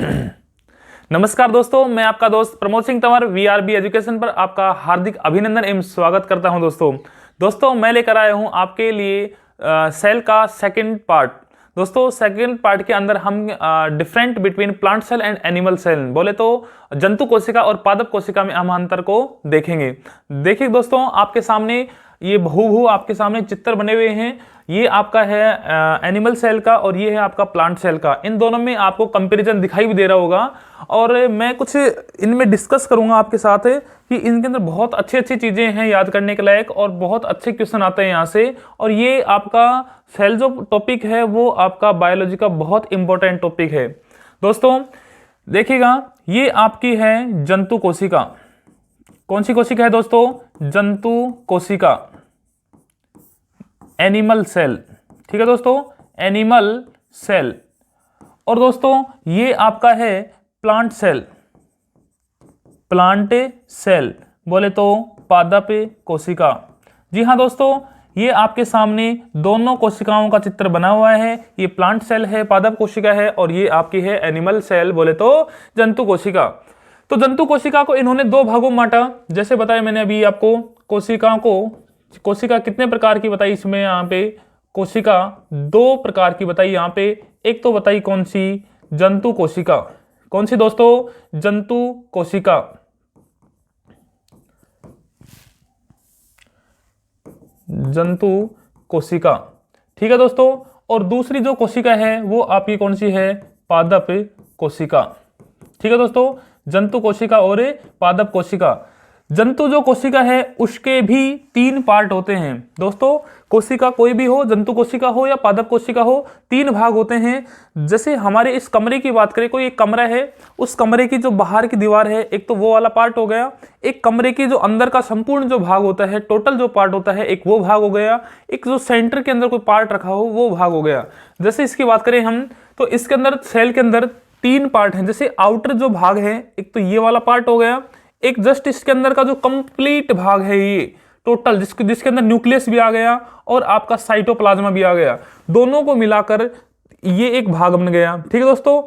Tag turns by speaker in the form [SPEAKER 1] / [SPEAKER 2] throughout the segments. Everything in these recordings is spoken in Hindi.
[SPEAKER 1] नमस्कार दोस्तों, मैं आपका दोस्त प्रमोद सिंह तंवर वीआरबी एजुकेशन पर आपका हार्दिक अभिनंदन एवं स्वागत करता हूं। दोस्तों मैं लेकर आया हूं आपके लिए सेल का सेकंड पार्ट। दोस्तों सेकंड पार्ट के अंदर हम different between plant cell and animal cell बोले तो जंतु कोशिका और पादप कोशिका में हम अंतर को देखेंगे। देखिए दोस्तों, आपके सामने ये बहुभु आपके सामने चित्र बने हुए हैं। ये आपका है एनिमल सेल का और ये है आपका प्लांट सेल का। इन दोनों में आपको कंपैरिजन दिखाई भी दे रहा होगा और मैं कुछ इनमें डिस्कस करूंगा आपके साथ कि इनके अंदर बहुत अच्छी अच्छी चीजें हैं याद करने के लायक और बहुत अच्छे क्वेश्चन आते हैं यहाँ से। और ये आपका सेल जो टॉपिक है वो आपका बायोलॉजी का बहुत इंपॉर्टेंट टॉपिक है। दोस्तों देखिएगा, ये आपकी है जंतु कोशिका। कौन सी कोशिका है दोस्तों? जंतु कोशिका, एनिमल सेल। ठीक है दोस्तों, एनिमल सेल। और दोस्तों ये आपका है प्लांट सेल। प्लांट सेल बोले तो पादप कोशिका। जी हाँ दोस्तों, ये आपके सामने दोनों कोशिकाओं का चित्र बना हुआ है। ये प्लांट सेल है, पादप कोशिका है, और ये आपकी है एनिमल सेल बोले तो जंतु कोशिका। तो जंतु कोशिका को इन्होंने दो भागों में बांटा। जैसे बताया मैंने अभी आपको, कोशिका कितने प्रकार की बताई इसमें, यहाँ पे कोशिका दो प्रकार की बताई यहाँ पे। एक तो बताई कौन सी? जंतु कोशिका। कौन सी दोस्तों? जंतु कोशिका। जंतु कोशिका, ठीक है दोस्तों। और दूसरी जो कोशिका है वो आपकी कौन सी है? पादप कोशिका। ठीक है दोस्तों, जंतु कोशिका और पादप कोशिका। जंतु जो कोशिका है उसके भी तीन पार्ट होते हैं दोस्तों। कोशिका कोई भी हो, जंतु कोशिका हो या पादप कोशिका हो, तीन भाग होते हैं। जैसे हमारे इस कमरे की बात करें, कोई एक कमरा है, उस कमरे की जो बाहर की दीवार है, एक तो वो वाला पार्ट हो गया। एक कमरे की जो अंदर का संपूर्ण जो भाग होता है, टोटल जो पार्ट होता है, एक वो भाग हो गया। एक जो सेंटर के अंदर कोई पार्ट रखा हो वो भाग हो गया। जैसे इसकी बात करें हम, तो इसके अंदर सेल के अंदर तीन पार्ट हैं। जैसे आउटर जो भाग है, एक तो ये वाला पार्ट हो गया, एक जस्ट इसके अंदर का जो कंप्लीट भाग है ये टोटल, जिसके अंदर न्यूक्लियस भी आ गया और आपका साइटोप्लाज्मा भी आ गया, दोनों को मिलाकर ये एक भाग बन गया। ठीक है दोस्तों,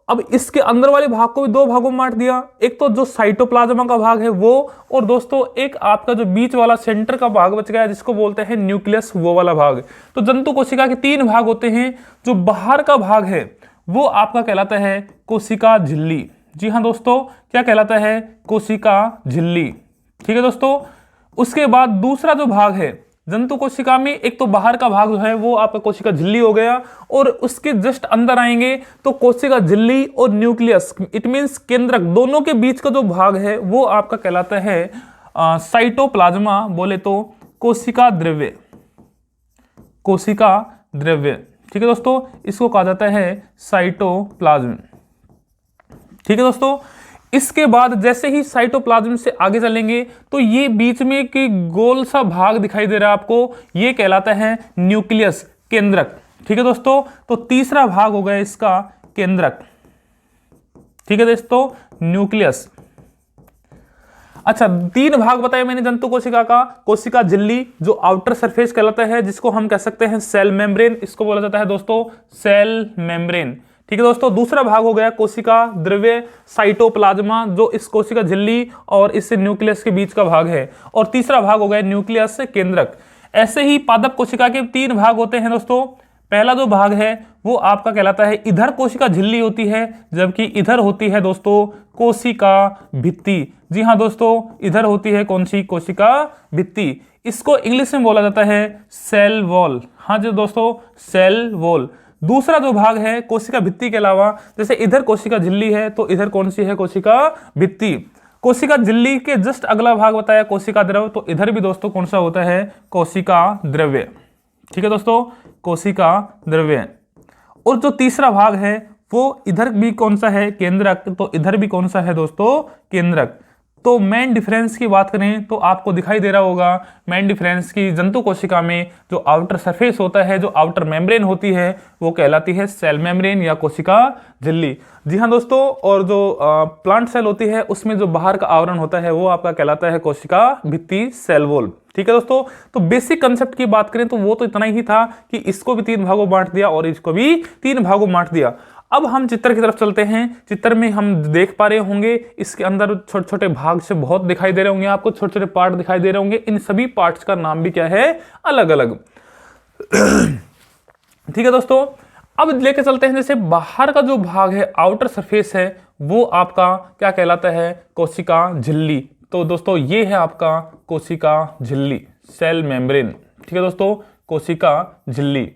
[SPEAKER 1] अब इसके अंदर वाले भाग को भी दो भागों में बांट दिया। एक तो जो साइटोप्लाज्मा का भाग है वो, और दोस्तों एक आपका जो बीच वाला सेंटर का भाग बच गया जिसको बोलते हैं न्यूक्लियस, वो वाला भाग। तो जंतु कोशिका के तीन भाग होते हैं। जो बाहर का भाग है वो आपका कहलाता है कोशिका झिल्ली। जी हाँ दोस्तों, क्या कहलाता है? कोशिका झिल्ली। ठीक है दोस्तों, उसके बाद दूसरा जो भाग है जंतु कोशिका में, एक तो बाहर का भाग जो है वो आपका कोशिका झिल्ली हो गया, और उसके जस्ट अंदर आएंगे तो कोशिका झिल्ली और न्यूक्लियस, इट मींस केंद्रक, दोनों के बीच का जो भाग है वो आपका कहलाता है साइटोप्लाज्मा बोले तो कोशिका द्रव्य। कोशिका द्रव्य, ठीक है दोस्तों, इसको कहा जाता है साइटोप्लाज्म। ठीक है दोस्तों, इसके बाद जैसे ही साइटोप्लाज्म से आगे चलेंगे तो ये बीच में एक गोल सा भाग दिखाई दे रहा है आपको, ये कहलाता है न्यूक्लियस, केंद्रक। ठीक है दोस्तों, तो तीसरा भाग हो गया इसका केंद्रक। ठीक है दोस्तों, न्यूक्लियस। अच्छा, तीन भाग बताए मैंने जंतु कोशिका का। कोशिका झिल्ली जो आउटर सरफेस कहलाता है, जिसको हम कह सकते हैं सेल मेम्ब्रेन, इसको बोला जाता है दोस्तों सेल मेम्ब्रेन। ठीक है दोस्तों, दूसरा भाग हो गया कोशिका द्रव्य, साइटोप्लाज्मा, जो इस कोशिका झिल्ली और इस न्यूक्लियस के बीच का भाग है। और तीसरा भाग हो गया न्यूक्लियस, केंद्रक। ऐसे ही पादप कोशिका के तीन भाग होते हैं दोस्तों। पहला जो भाग है वो आपका कहलाता है, इधर कोशिका झिल्ली होती है जबकि इधर होती है दोस्तों कोशिका भित्ति। जी हाँ दोस्तों, इधर होती है कौन सी? कोशिका भित्ति। इसको इंग्लिश में बोला जाता है सेल वॉल। हाँ जी दोस्तों, सेल वॉल। दूसरा जो भाग है कोशिका भित्ति के अलावा, जैसे इधर कोशिका झिल्ली है तो इधर कौन सी है? कोशिका भित्ति। कोशिका झिल्ली के जस्ट अगला भाग बताया कोशिका द्रव्य, तो इधर भी दोस्तों कौन सा होता है? कोशिका द्रव्य। ठीक है दोस्तों, कोशिका द्रव्य। और जो तीसरा भाग है वो इधर भी कौन सा है? केंद्रक। तो इधर भी कौन सा है दोस्तों? केंद्रक। तो मेन डिफरेंस की बात करें तो आपको दिखाई दे रहा होगा मेन डिफरेंस की जंतु कोशिका में जो आउटर सरफेस होता है, जो आउटर मेम्ब्रेन होती है, वो कहलाती है सेल मेम्ब्रेन या कोशिका झिल्ली। जी हाँ दोस्तों, और जो प्लांट सेल होती है उसमें जो बाहर का आवरण होता है वो आपका कहलाता है कोशिका भित्ति, सेल वॉल। ठीक है दोस्तों, तो बेसिक कंसेप्ट की बात करें तो वो तो इतना ही था कि इसको भी तीन भागों बांट दिया और इसको भी तीन भागों बांट दिया। अब हम चित्र की तरफ चलते हैं। चित्र में हम देख पा रहे होंगे इसके अंदर छोटे छोटे भाग से बहुत दिखाई दे रहे होंगे, आपको छोटे छोटे पार्ट दिखाई दे रहे होंगे। इन सभी पार्ट्स का नाम भी क्या है, अलग अलग। ठीक है दोस्तों, अब लेके चलते हैं जैसे बाहर का जो भाग है, आउटर सरफेस है, वो आपका क्या कहलाता है, कोशिका झिल्ली। तो दोस्तों ये है आपका कोशिका झिल्ली, सेल मेम्ब्रेन। ठीक है दोस्तों, कोशिका झिल्ली।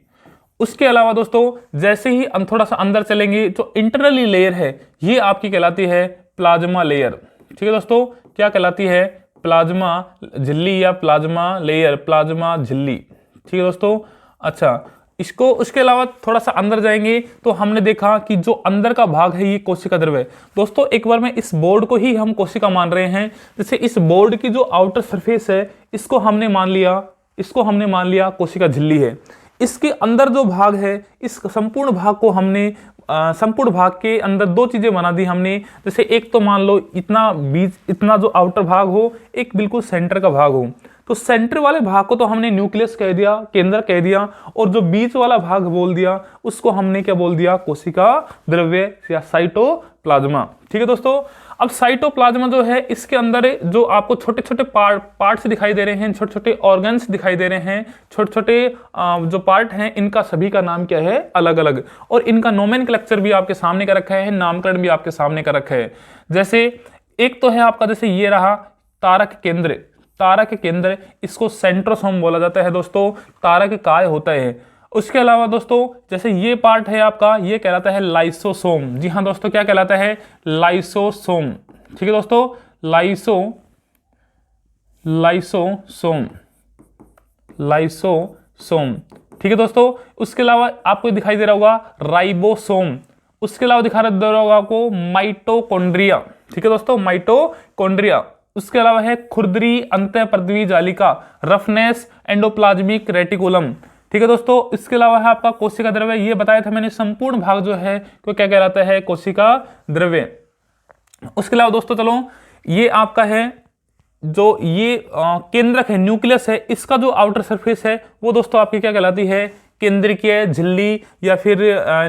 [SPEAKER 1] उसके अलावा दोस्तों जैसे ही हम थोड़ा सा अंदर चलेंगे, जो इंटरनली लेयर है ये आपकी कहलाती है प्लाज्मा लेयर। ठीक है दोस्तों, क्या कहलाती है, प्लाज्मा झिल्ली या प्लाज्मा लेयर, प्लाज्मा झिल्ली। ठीक है दोस्तों, अच्छा इसको उसके अलावा थोड़ा सा अंदर जाएंगे तो हमने देखा कि जो अंदर का भाग है ये कोशिका द्रव्य। दोस्तों एक बार में इस बोर्ड को ही हम कोशिका मान रहे हैं। जैसे इस बोर्ड की जो आउटर सरफेस है इसको हमने मान लिया कोशिका झिल्ली है। इसके अंदर जो भाग है, इस संपूर्ण भाग को हमने संपूर्ण भाग के अंदर दो चीजें बना दी हमने। जैसे एक तो मान लो इतना जो आउटर भाग हो, एक बिल्कुल सेंटर का भाग हो। तो सेंटर वाले भाग को तो हमने न्यूक्लियस कह दिया, केंद्र कह दिया, और जो बीच वाला भाग बोल दिया उसको हमने क्या बोल दिया, कोशिका द्रव्य या साइटोप्लाज्मा। ठीक है दोस्तों, अब साइटोप्लाज्मा जो है इसके अंदर जो आपको छोटे छोटे पार्ट्स दिखाई दे रहे हैं, छोटे छोटे ऑर्गन्स दिखाई दे रहे हैं, छोटे छोटे जो पार्ट हैं, इनका सभी का नाम क्या है, अलग अलग। और इनका नोमेनक्लेचर भी आपके सामने का रखा है, नामकरण भी आपके सामने का रखा है। जैसे एक तो है आपका, जैसे ये रहा तारक केंद्र, इसको सेंट्रोसोम बोला जाता है दोस्तों, तारक काय होता है। उसके अलावा दोस्तों जैसे ये पार्ट है आपका, ये कहलाता है लाइसोसोम। जी हाँ दोस्तों, क्या कहलाता है, लाइसोसोम। ठीक है दोस्तों, लाइसोसोम। ठीक है दोस्तों, उसके अलावा आपको दिखाई दे रहा होगा राइबोसोम। उसके अलावा दिखा दे रहा होगा आपको माइटोकॉन्ड्रिया। ठीक है दोस्तों, माइटोकॉन्ड्रिया। उसके अलावा है खुरदरी अंतःपृथ्वी जालिका, रफनेस एंडोप्लाज्मिक रेटिकुलम। ठीक है दोस्तों, इसके अलावा है आपका कोशिका द्रव्य। ये बताया था मैंने, संपूर्ण भाग जो है वो क्या कहलाता है, कोशिका द्रव्य। उसके अलावा दोस्तों चलो, ये आपका है जो ये केंद्रक है, न्यूक्लियस है, इसका जो आउटर सरफेस है वो दोस्तों आपकी क्या कहलाती है, केंद्रीय झिल्ली या फिर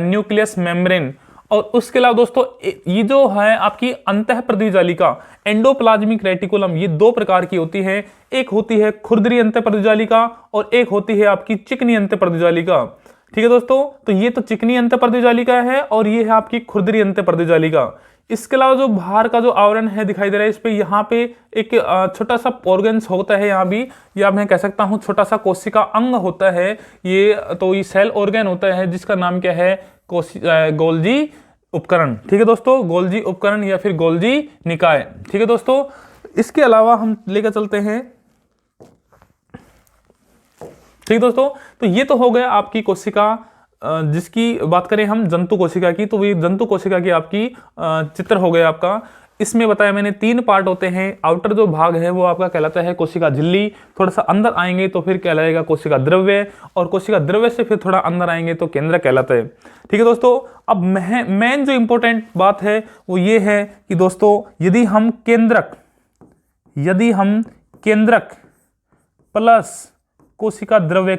[SPEAKER 1] न्यूक्लियस मेम्ब्रेन। और उसके अलावा दोस्तों ये जो है आपकी अंतःपृथ्वी जालिका, एंडोप्लाज्मिक रेटिकुलम, ये दो प्रकार की होती है। एक होती है खुरदरी अंतःपृथ्वी जालिका और एक होती है आपकी चिकनी अंतःपृथ्वी जालिका। ठीक है दोस्तों, तो ये तो चिकनी अंतःपृथ्वी जालिका है और ये है आपकी खुरदरी अंतःपृथ्वी जालिका। इसके अलावा जो बाहर का जो आवरण है दिखाई दे रहा है, इस पे यहाँ पे एक छोटा सा ऑर्गन्स होता है, यहाँ भी, या मैं कह सकता हूँ छोटा सा कोशिका अंग होता है ये। तो ये सेल ऑर्गन होता है जिसका नाम क्या है, गोल्जी उपकरण। ठीक है दोस्तों, गोल्जी उपकरण या फिर गोल्जी निकाय। ठीक है दोस्तों, इसके अलावा हम लेकर चलते हैं। ठीक दोस्तों, तो ये तो हो गया आपकी कोशिका। जिसकी बात करें हम जंतु कोशिका की, तो ये जंतु कोशिका की आपकी चित्र हो गया आपका। इसमें बताया मैंने 3 पार्ट होते हैं। आउटर जो भाग है वो आपका कहलाता है कोशिका झिल्ली, थोड़ा सा अंदर आएंगे तो फिर कहलाएगा कोशिका द्रव्य, और कोशिका द्रव्य से फिर थोड़ा अंदर आएंगे तो केंद्र कहलाता है। ठीक है दोस्तों, अब मेन जो इंपॉर्टेंट बात है वो ये है कि दोस्तों यदि हम केंद्रक प्लस कोशिका द्रव्य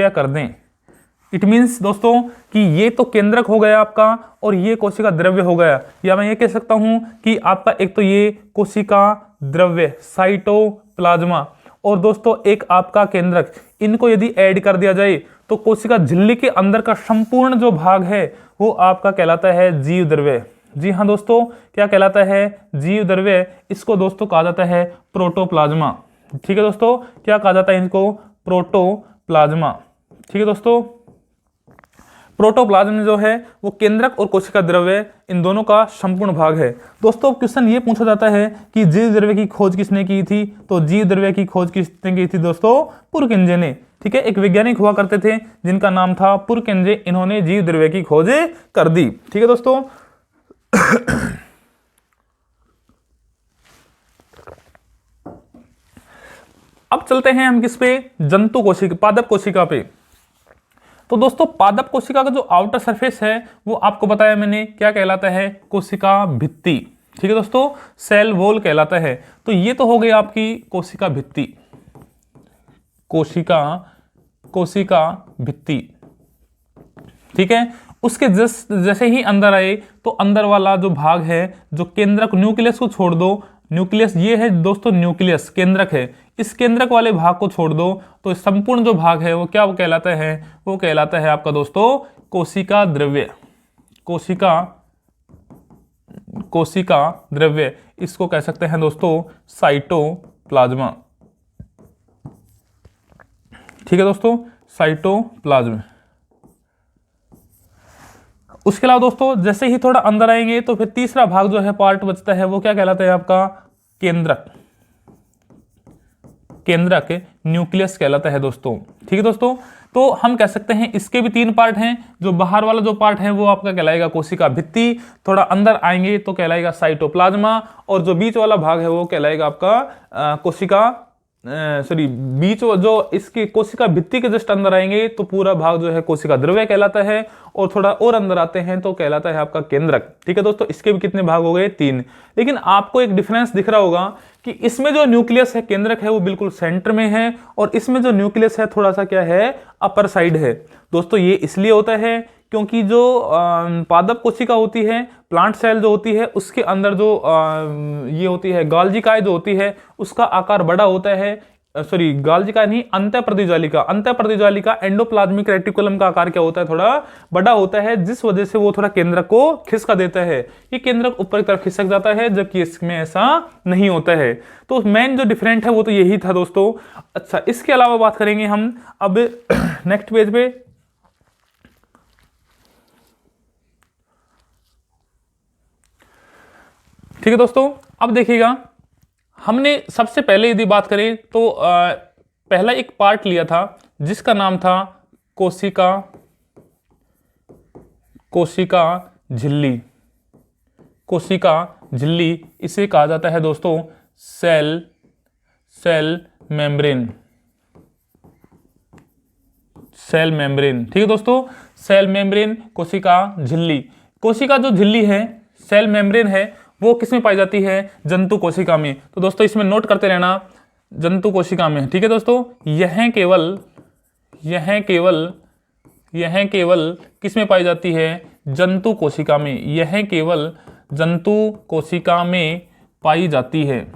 [SPEAKER 1] कर दें, इट मीन्स दोस्तों कि ये तो केंद्रक हो गया आपका और ये कोशिका द्रव्य हो गया। या मैं ये कह सकता हूं कि आपका एक तो ये कोशिका द्रव्य साइटोप्लाज्मा, और दोस्तों एक आपका केंद्रक, इनको यदि ऐड कर दिया जाए तो कोशिका झिल्ली के अंदर का संपूर्ण जो भाग है वो आपका कहलाता है जीव द्रव्य। जी हाँ दोस्तों, क्या कहलाता है, जीव द्रव्य। इसको दोस्तों कहा जाता है प्रोटोप्लाज्मा। ठीक है दोस्तों, क्या कहा जाता है इनको, प्रोटोप्लाज्मा। ठीक है दोस्तों, प्रोटोप्लाज्म जो है वो केंद्रक और कोशिका द्रव्य इन दोनों का संपूर्ण भाग है। दोस्तों क्वेश्चन ये पूछा जाता है कि जीव द्रव्य की खोज किसने की थी, तो जीव द्रव्य की खोज किसने की थी दोस्तों, पुरकिंजे ने। ठीक है, एक वैज्ञानिक हुआ करते थे जिनका नाम था पुरकिंजे, इन्होंने जीव द्रव्य की खोज कर दी। ठीक है दोस्तों, अब चलते हैं हम किस पे, जंतु कोशिका, पादप कोशिका पे। तो दोस्तों पादप कोशिका का जो आउटर सरफेस है वो आपको बताया मैंने क्या कहलाता है, कोशिका भित्ति। ठीक है दोस्तों, सेल वॉल कहलाता है। तो ये तो हो गई आपकी कोशिका भित्ति, कोशिका भित्ति। ठीक है। उसके जैसे ही अंदर आए तो अंदर वाला जो भाग है, जो केंद्रक, न्यूक्लियस को छोड़ दो, न्यूक्लियस ये है दोस्तों, न्यूक्लियस केंद्रक है, इस केंद्रक वाले भाग को छोड़ दो तो संपूर्ण जो भाग है वो क्या कहलाता है, वो कहलाता है आपका दोस्तों कोशिका द्रव्य। कोशिका द्रव्य, इसको कह सकते हैं दोस्तों साइटोप्लाज्मा। ठीक है दोस्तों, साइटोप्लाज्म। उसके अलावा दोस्तों जैसे ही थोड़ा अंदर आएंगे तो फिर तीसरा भाग जो है, पार्ट बचता है, वो क्या कहलाता है आपका केंद्रक। केंद्रक न्यूक्लियस कहलाता है दोस्तों। ठीक है दोस्तों, तो हम कह सकते हैं इसके भी 3 पार्ट हैं। जो बाहर वाला जो पार्ट है वो आपका कहलाएगा कोशिका भित्ति, थोड़ा अंदर आएंगे तो कहलाएगा साइटोप्लाज्मा, और जो बीच वाला भाग है वो कहलाएगा आपका कोशिका बीच जो इसकी कोशिका भित्ति के जस्ट अंदर आएंगे तो पूरा भाग जो है कोशिका द्रव्य कहलाता है, और थोड़ा और अंदर आते हैं तो कहलाता है आपका केंद्रक। ठीक है दोस्तों, इसके भी कितने भाग हो गए, 3। लेकिन आपको एक डिफरेंस दिख रहा होगा कि इसमें जो न्यूक्लियस है, केंद्रक है, वो बिल्कुल सेंटर में है, और इसमें जो न्यूक्लियस है थोड़ा सा क्या है, अपर साइड है। दोस्तों ये इसलिए होता है क्योंकि जो पादप कोशिका होती है, प्लांट सेल जो होती है, उसके अंदर जो ये होती है गाल्जिकाएं जो होती है, उसका आकार बड़ा होता है। सॉरी, गाल्जिका नहीं, अंतःप्रदिजालिका। अंतःप्रदिजालिका एंडोप्लाज्मिक रेटिकुलम का आकार क्या होता है, थोड़ा बड़ा होता है, जिस वजह से वो थोड़ा केंद्रक को खिसका देता है। ये केंद्रक ऊपर की तरफ खिसक जाता है, जबकि इसमें ऐसा नहीं होता है। तो मेन जो डिफरेंट है वो तो यही था दोस्तों। अच्छा, इसके अलावा बात करेंगे हम अब नेक्स्ट पेज पे। ठीक है दोस्तों, अब देखिएगा, हमने सबसे पहले यदि बात करें तो पहला एक पार्ट लिया था जिसका नाम था कोशिका झिल्ली। कोशिका झिल्ली, इसे कहा जाता है दोस्तों सेल मेम्ब्रेन। ठीक है दोस्तों, सेल मेम्ब्रेन, कोशिका झिल्ली। कोशिका जो झिल्ली है, सेल मेम्ब्रेन है, वो किसमें पाई जाती है, जंतु कोशिका में। तो दोस्तों इसमें नोट करते रहना, जंतु कोशिका में। ठीक है दोस्तों, यह केवल किसमें पाई जाती है, जंतु कोशिका में। यह केवल जंतु कोशिका में पाई जाती है।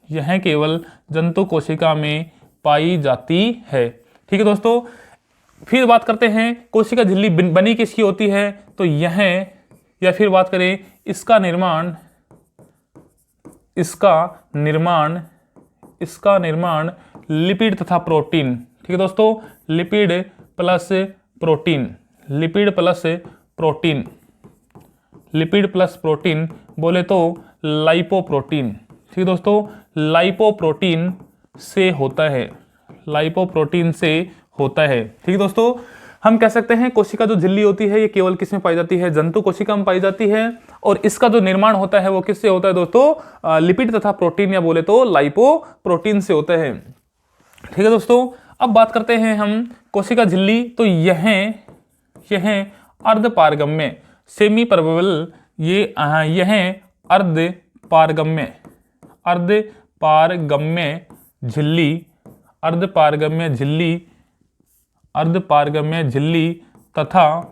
[SPEAKER 1] यह केवल जंतु कोशिका में पाई जाती है। ठीक है दोस्तों, फिर बात करते हैं कोशिका झिल्ली बनी किसकी होती है, तो यह, या फिर बात करें इसका निर्माण लिपिड तथा प्रोटीन। ठीक है दोस्तों, लिपिड प्लस प्रोटीन बोले तो लाइपोप्रोटीन। ठीक है दोस्तों, लाइपोप्रोटीन से होता है। ठीक है दोस्तों, हम कह सकते हैं कोशिका जो झिल्ली होती है ये केवल किसमें पाई जाती है, जंतु कोशिका में पाई जाती है, और इसका जो निर्माण होता है वो किससे होता है दोस्तों, लिपिड तथा प्रोटीन, या बोले तो लाइपोप्रोटीन से होता है। ठीक है दोस्तों, अब बात करते हैं हम कोशिका झिल्ली। तो यह अर्धपारगम्य, सेमी परमेबल, यह अर्धपारगम्य झिल्ली तथा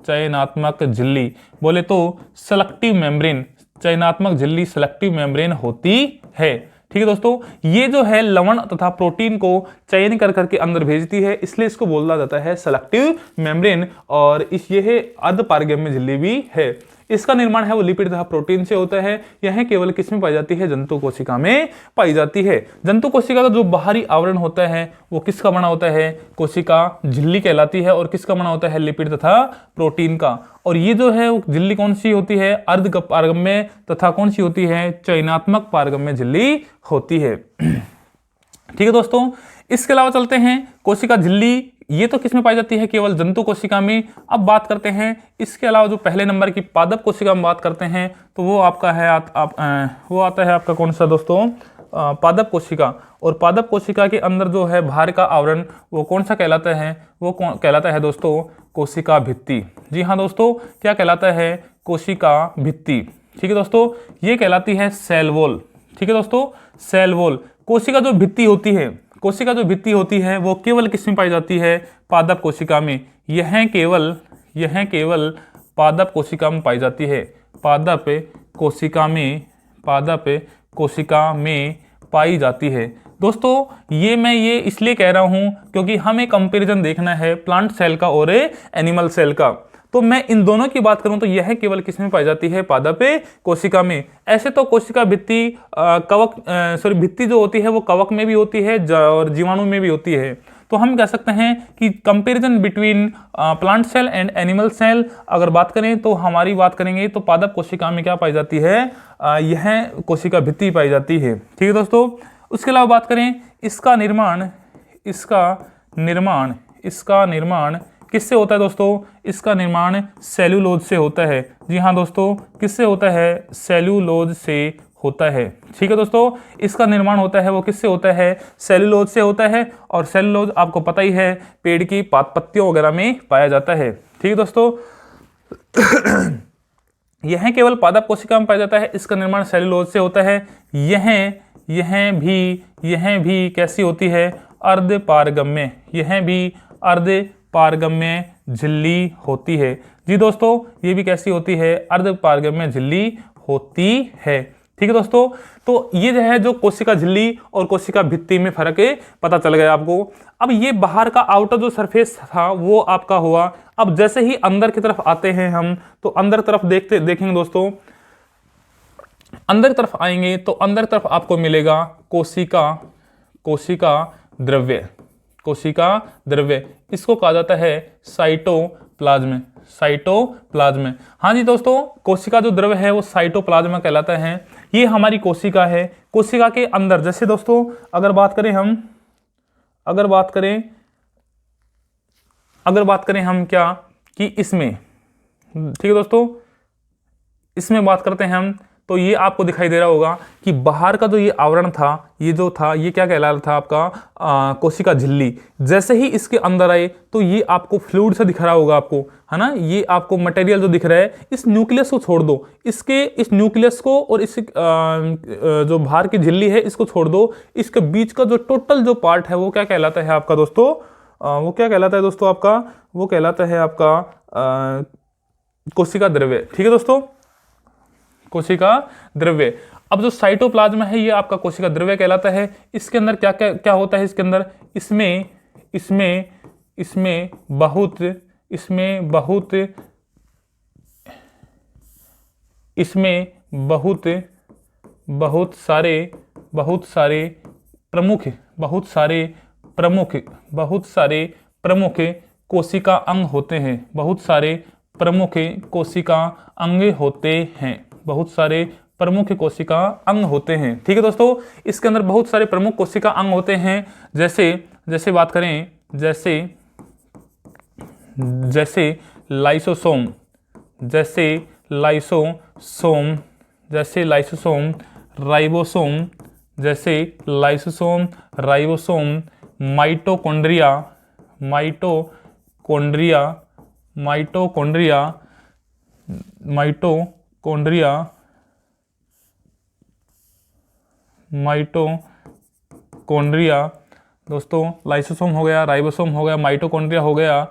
[SPEAKER 1] चयनात्मक झिल्ली, बोले तो सेलेक्टिव मेम्ब्रेन। चयनात्मक झिल्ली सेलेक्टिव मेम्ब्रेन होती है। ठीक है दोस्तों, ये जो है लवण तथा प्रोटीन को चयन कर करके अंदर भेजती है, इसलिए इसको बोला जाता है सेलेक्टिव मेम्ब्रेन, और ये अर्धपारगम्य झिल्ली भी है। इसका निर्माण है वो लिपिड तथा प्रोटीन से होता है। यह केवल किसमें पाई जाती है, जंतु कोशिका में पाई जाती है। जंतु कोशिका का जो बाहरी आवरण होता है वो किसका बना होता है, कोशिका झिल्ली कहलाती है, और किसका बना होता है, लिपिड तथा प्रोटीन का। और ये जो है झिल्ली कौन सी होती है, अर्धपारगम्य तथा कौन सी होती है, चयनात्मक पारगम्य झिल्ली होती है। ठीक है दोस्तों, इसके अलावा चलते हैं कोशिका झिल्ली, ये तो किसमें पाई जाती है, केवल जंतु कोशिका में। अब बात करते हैं इसके अलावा जो पहले नंबर की पादप कोशिका में बात करते हैं तो वो आपका है वो आता है आपका कौन सा दोस्तों, पादप कोशिका। और पादप कोशिका के अंदर जो है बाहर का आवरण वो कौन सा कहलाता है, वो कहलाता है दोस्तों कोशिका भित्ति। जी हाँ दोस्तों, क्या कहलाता है, कोशिका भित्ति। ठीक है दोस्तों, ये कहलाती है सेल वॉल। ठीक है दोस्तों, सेल वॉल। कोशिका जो भित्ति होती है, कोशिका जो भित्ति होती है वो केवल किस में पाई जाती है? पादप कोशिका में। यह केवल पादप कोशिका में पाई जाती है, पादप कोशिका में, पादप कोशिका में पाई जाती है। दोस्तों मैं ये इसलिए कह रहा हूं क्योंकि हमें कंपैरिजन देखना है प्लांट सेल का और एनिमल सेल का। तो मैं इन दोनों की बात करूं तो यह केवल किस में पाई जाती है? पादप कोशिका में। ऐसे तो कोशिका भित्ति कवक भित्ति जो होती है वो कवक में भी होती है और जीवाणु में भी होती है। तो हम कह सकते हैं कि comparison between plant cell and animal cell अगर बात करें तो हमारी बात करेंगे तो पादप कोशिका में क्या पाई जाती है? यह कोशिका भित्ति पाई जाती है। ठीक है दोस्तों, उसके अलावा बात करें इसका निर्माण किससे होता है दोस्तों? इसका निर्माण सेल्यूलोज से होता है। जी हाँ दोस्तों, किससे होता है? सेल्यूलोज से होता है। ठीक है दोस्तों, इसका निर्माण होता है वो किससे होता है? सेल्यूलोज से होता है। और सेल्यूलोज आपको पता ही है पेड़ की पत्तियों वगैरह में पाया जाता है। ठीक है दोस्तों, यह केवल पादप कोशिका में पाया जाता है, इसका निर्माण सेल्यूलोज से होता है। यह भी कैसी होती है? अर्धपारगम्य। यह भी अर्धपारगम्य झिल्ली होती है। जी दोस्तों, ये भी कैसी होती है? अर्धपारगम्य झिल्ली होती है। ठीक है दोस्तों, तो ये जो है जो कोशिका झिल्ली और कोशिका भित्ति में फर्क है, पता चल गया आपको। अब ये बाहर का आउटर जो सरफेस था वो आपका हुआ। अब जैसे ही अंदर की तरफ आते हैं हम, तो अंदर तरफ देखेंगे दोस्तों, अंदर तरफ आएंगे तो अंदर तरफ आपको मिलेगा कोशिका द्रव्य। इसको कहा जाता है साइटोप्लाज्म। हाँ जी दोस्तों, कोशिका जो द्रव्य है वो साइटोप्लाज्म कहलाता है। ये हमारी कोशिका है। कोशिका के अंदर जैसे दोस्तों अगर बात करें हम क्या कि इसमें, ठीक है दोस्तों, इसमें बात करते हैं हम तो ये आपको दिखाई दे रहा होगा कि बाहर का जो ये आवरण था, ये क्या कहला रहा था आपका? कोशिका झिल्ली। जैसे ही इसके अंदर आए तो ये आपको फ्लूइड से दिख रहा होगा आपको, है ना। ये आपको मटेरियल जो दिख रहा है, इस न्यूक्लियस को छोड़ दो, इस न्यूक्लियस को और इस जो बाहर की झिल्ली है इसको छोड़ दो। इसके बीच का जो टोटल जो पार्ट है वो क्या कहलाता है आपका दोस्तों? वो क्या कहलाता है दोस्तों आपका? वो कहलाता है आपका कोशिका द्रव्य। ठीक है दोस्तों, कोशिका द्रव्य। अब जो साइटोप्लाज्म है ये आपका कोशिका द्रव्य कहलाता है। इसके अंदर क्या क्या क्या होता है? इसके अंदर इसमें बहुत सारे प्रमुख कोशिका अंग होते हैं। बहुत सारे प्रमुख कोशिका अंग होते हैं। ठीक है दोस्तों, इसके अंदर बहुत सारे प्रमुख कोशिका अंग होते हैं। जैसे बात करें, जैसे लाइसोसोम, राइबोसोम, माइटोकॉन्ड्रिया दोस्तों, लाइसोसोम हो गया, राइबोसोम हो गया, माइटोकॉन्ड्रिया हो गया।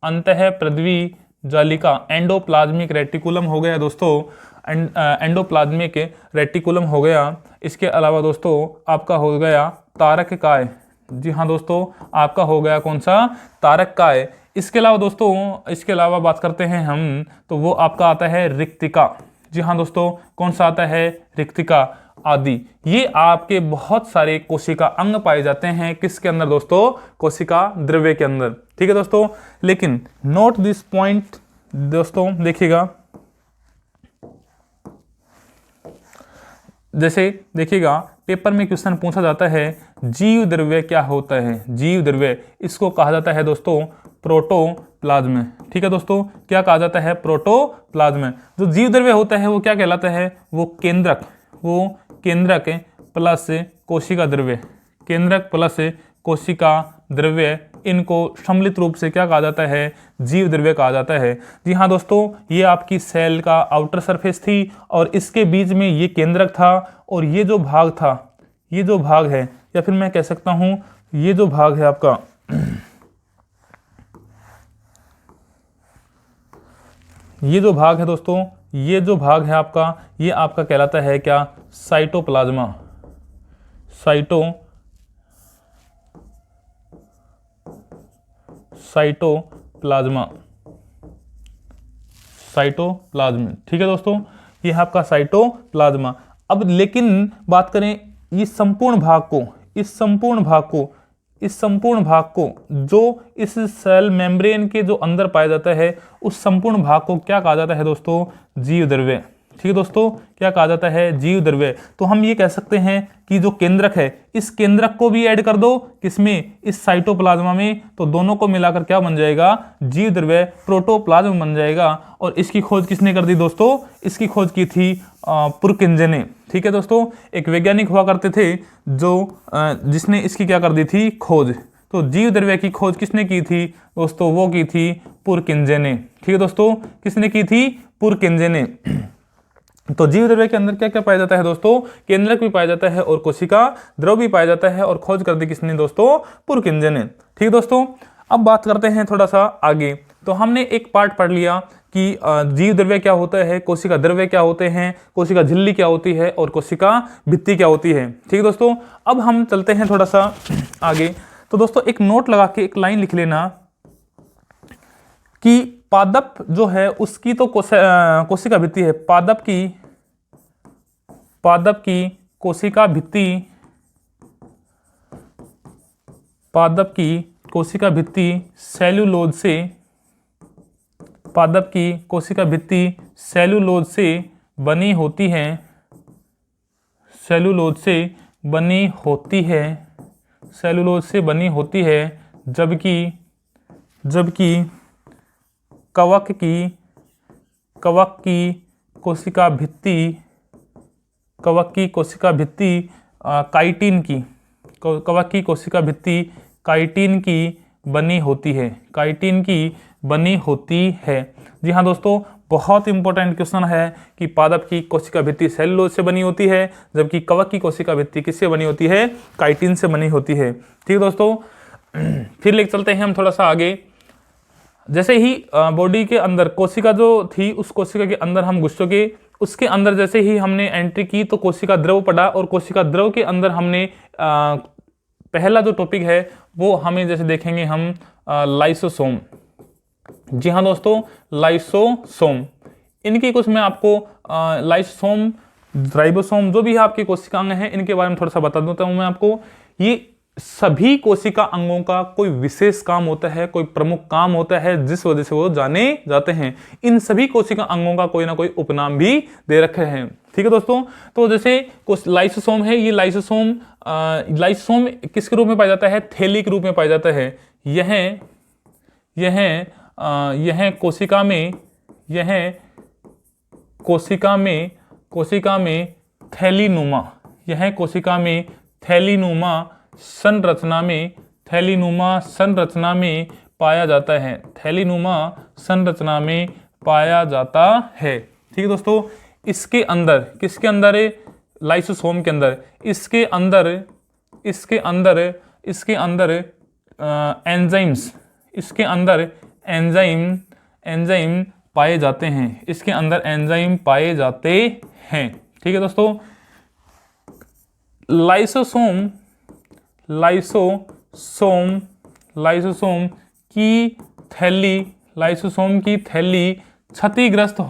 [SPEAKER 1] अंतःपृथ्वी जालिका, एंडोप्लाज्मिक रेटिकुलम हो गया दोस्तों, एंडोप्लाज्मिक रेटिकुलम हो गया। इसके अलावा दोस्तों आपका हो गया तारक काय। जी हाँ दोस्तों, आपका हो गया कौन सा? तारक काय। इसके अलावा दोस्तों, इसके अलावा बात करते हैं हम तो वो आपका आता है रिक्तिका। जी हाँ दोस्तों, कौन सा आता है? रिक्तिका आदि। ये आपके बहुत सारे कोशिका अंग पाए जाते हैं किसके अंदर दोस्तों? कोशिका द्रव्य के अंदर। ठीक है दोस्तों, लेकिन नोट दिस पॉइंट दोस्तों, देखिएगा, जैसे देखिएगा पेपर में क्वेश्चन पूछा जाता है जीव द्रव्य क्या होता है? जीव द्रव्य, इसको कहा जाता है दोस्तों प्रोटोप्लाज्म। ठीक है दोस्तों, क्या कहा जाता है? प्रोटोप्लाज्म। जो जीव द्रव्य होता है वो क्या कहलाता है? वो केंद्रक प्लस कोशिका द्रव्य, केंद्रक प्लस कोशिका द्रव्य इनको सम्मिलित रूप से क्या कहा जाता है, जीव द्रव्य कहा जाता है। जी हाँ दोस्तों, ये आपकी सेल का आउटर सरफेस थी और इसके बीच में ये केंद्रक था और ये जो भाग था, ये जो भाग है, या फिर मैं कह सकता हूं ये जो भाग है आपका, ये जो भाग है दोस्तों, ये जो भाग है आपका, ये आपका कहलाता है क्या, साइटोप्लाज्मा। साइटोप्लाज्मा, ठीक है दोस्तों, ये है आपका साइटोप्लाज्मा। अब लेकिन बात करें इस संपूर्ण भाग को जो इस सेल मेम्ब्रेन के जो अंदर पाया जाता है, उस संपूर्ण भाग को क्या कहा जाता है दोस्तों, जीव द्रव्य। ठीक है दोस्तों, क्या कहा जाता है, जीव द्रव्य। तो हम ये कह सकते हैं कि जो केंद्रक है, इस केंद्रक को भी ऐड कर दो किसमें, इस साइटोप्लाज्मा में, तो दोनों को मिलाकर क्या बन जाएगा, जीव द्रव्य, प्रोटोप्लाज्म बन जाएगा। और इसकी खोज किसने कर दी दोस्तों, इसकी खोज की थी पुरकिंजे ने। ठीक है दोस्तों, एक वैज्ञानिक हुआ करते थे जो जिसने इसकी क्या कर दी थी, खोज। तो जीव द्रव्य की खोज किसने की थी दोस्तों, वो की थी पुरकिंजे ने। ठीक है दोस्तों, किसने की थी, पुरकिंजे ने। तो जीव द्रव्य के अंदर क्या क्या पाया जाता है दोस्तों, केंद्रक भी पाया जाता है और कोशिका द्रव भी पाया जाता है, और खोज कर दी किसने दोस्तों, पुरकिंजे ने। ठीक है दोस्तों, अब बात करते हैं थोड़ा सा आगे। तो हमने एक पार्ट पढ़ लिया कि जीव द्रव्य क्या होता है, कोशिका द्रव्य क्या होते हैं, कोशिका झिल्ली क्या होती है और कोशिका भित्ति क्या होती है। ठीक है दोस्तों, अब हम चलते हैं थोड़ा सा आगे। तो दोस्तों एक नोट लगा के एक लाइन लिख लेना कि पादप जो है उसकी तो कोशिका भित्ति है, पादप की कोशिका भित्ति, पादप की कोशिका भित्ति सेल्यूलोज से, पादप की कोशिका भित्ति सेल्यूलोज से बनी होती है, सेल्यूलोज से बनी होती है, सेल्यूलोज से बनी होती है, जबकि कवक की कोशिका भित्ति, कवक की कोशिका भित्ति काइटिन की, कवक की कोशिका भित्ति काइटिन की बनी होती है, काइटिन की बनी होती है। जी हाँ दोस्तों, बहुत इंपॉर्टेंट क्वेश्चन है कि पादप की कोशिका भित्ति सेल्यूलोज से बनी होती है, जबकि कवक की कोशिका भित्ति किससे बनी होती है, काइटिन से बनी होती है। ठीक है दोस्तों, फिर लेकर चलते हैं हम थोड़ा सा आगे। जैसे ही बॉडी के अंदर कोशिका जो थी, उस कोशिका के अंदर हम घुस चुके, उसके अंदर जैसे ही हमने एंट्री की तो कोशिका द्रव पड़ा, और कोशिका द्रव के अंदर हमने पहला जो टॉपिक है वो हमें जैसे देखेंगे हम लाइसोसोम। जी हाँ दोस्तों, लाइसोसोम, इनकी कुछ मैं आपको लाइसोसोम, राइबोसोम, जो भी है आपके कोशिका अंग हैं, इनके बारे में थोड़ा सा बता देता हूं मैं आपको। ये सभी कोशिका अंगों का कोई विशेष काम होता है, कोई प्रमुख काम होता है, जिस वजह से वो जाने जाते हैं। इन सभी कोशिका अंगों का कोई ना कोई उपनाम भी दे रखे हैं। ठीक है दोस्तों, तो जैसे लाइसोसोम है, ये लाइसोसोम किसके रूप में पाया जाता है, थैली के रूप में पाया जाता है। यह कोशिका में थैलीनुमा, यह कोशिका में थैलीनुमा संरचना में पाया जाता है, थैलीनुमा संरचना में पाया जाता है। ठीक है दोस्तों, इसके अंदर, किसके अंदर है, लाइसोसोम के अंदर, इसके अंदर एंजाइम्स, इसके अंदर एंजाइम पाए जाते हैं, इसके अंदर एंजाइम पाए जाते हैं। ठीक है दोस्तों, लाइसोसोम की थैली क्षतिग्रस्त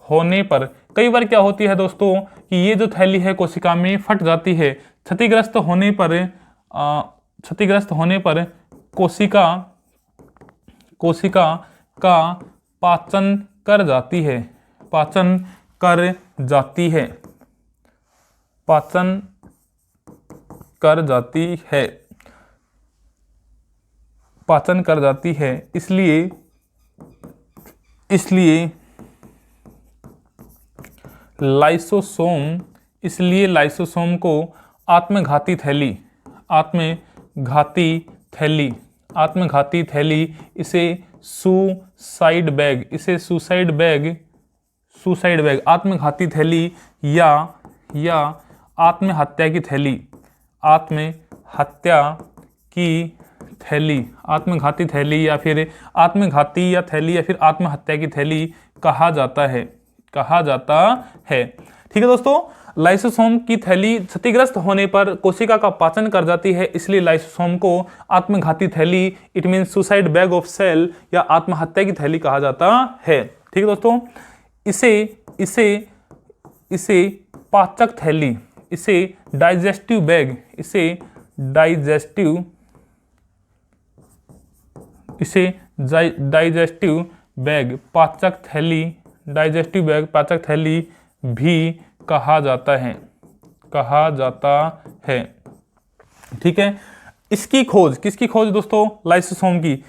[SPEAKER 1] होने पर कई बार क्या होती है दोस्तों कि ये जो थैली है कोशिका में फट जाती है। क्षतिग्रस्त होने पर कोशिका का पाचन कर जाती है, पाचन कर जाती है। इसलिए लाइसोसोम को आत्मघाती थैली, आत्मघाती थैली, आत्मघाती थैली, इसे सुसाइड बैग, इसे सुसाइड बैग, सुसाइड बैग, आत्मघाती थैली या आत्महत्या की थैली, आत्महत्या की थैली, आत्मघाती थैली या फिर आत्मघाती या थैली या फिर आत्महत्या की थैली कहा जाता है, कहा जाता है। ठीक है दोस्तों, लाइसोसोम की थैली क्षतिग्रस्त होने पर कोशिका का पाचन कर जाती है, इसलिए लाइसोसोम को आत्मघाती थैली, it mean suicide bag of cell या आत्महत्या की थैली कहा जाता है। ठीक है दोस्तों, इसे पाचक थैली, इसे डाइजेस्टिव बैग, इसे डाइजेस्टिव बैग, पाचक थैली, डाइजेस्टिव बैग, पाचक थैली भी कहा जाता है, कहा जाता है। ठीक है, इसकी खोज, किसकी खोज दोस्तों? लाइसोसोम की।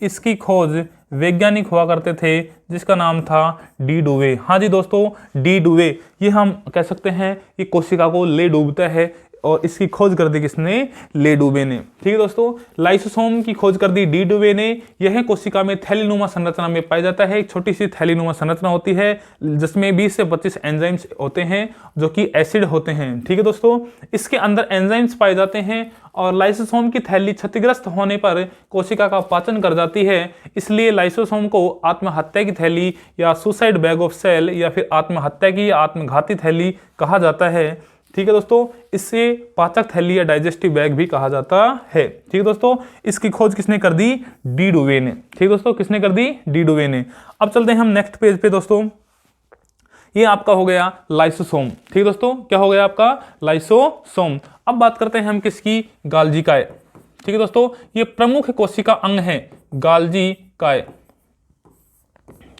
[SPEAKER 1] इसकी खोज वैज्ञानिक हुआ करते थे जिसका नाम था डी डुवे। हाँ जी दोस्तों, डी डुवे, ये हम कह सकते हैं ये कोशिका को ले डूबता है और इसकी खोज कर दी किसने? ले डुवे ने। ठीक है दोस्तों, लाइसोसोम की खोज कर दी डी डुवे ने। यह कोशिका में थैलीनुमा संरचना में पाया जाता है। एक छोटी सी थैलीनुमा संरचना होती है जिसमें 20 से 25 एंजाइम्स होते हैं जो कि एसिड होते हैं। ठीक है दोस्तों, इसके अंदर एंजाइम्स पाए जाते हैं और लाइसोसोम की थैली क्षतिग्रस्त होने पर कोशिका का पाचन कर जाती है, इसलिए लाइसोसोम को आत्महत्या की थैली या सुसाइड बैग ऑफ सेल या फिर आत्महत्या की या आत्मघाती थैली कहा जाता है। ठीक है दोस्तों, इससे पाचक थैली या डाइजेस्टिव बैग भी कहा जाता है। ठीक है दोस्तों, इसकी खोज किसने कर दी? डी डुवे ने। ठीक है दोस्तों, किसने कर दी? डी डुवे ने। अब चलते हैं हम नेक्स्ट पेज पे दोस्तों। ये आपका हो गया लाइसोसोम। ठीक है दोस्तों, क्या हो गया आपका? लाइसोसोम। अब बात करते हैं हम किसकी? गाल्जिकाए। ठीक है दोस्तों, ये प्रमुख कोशिका अंग है गाल्जिकाए।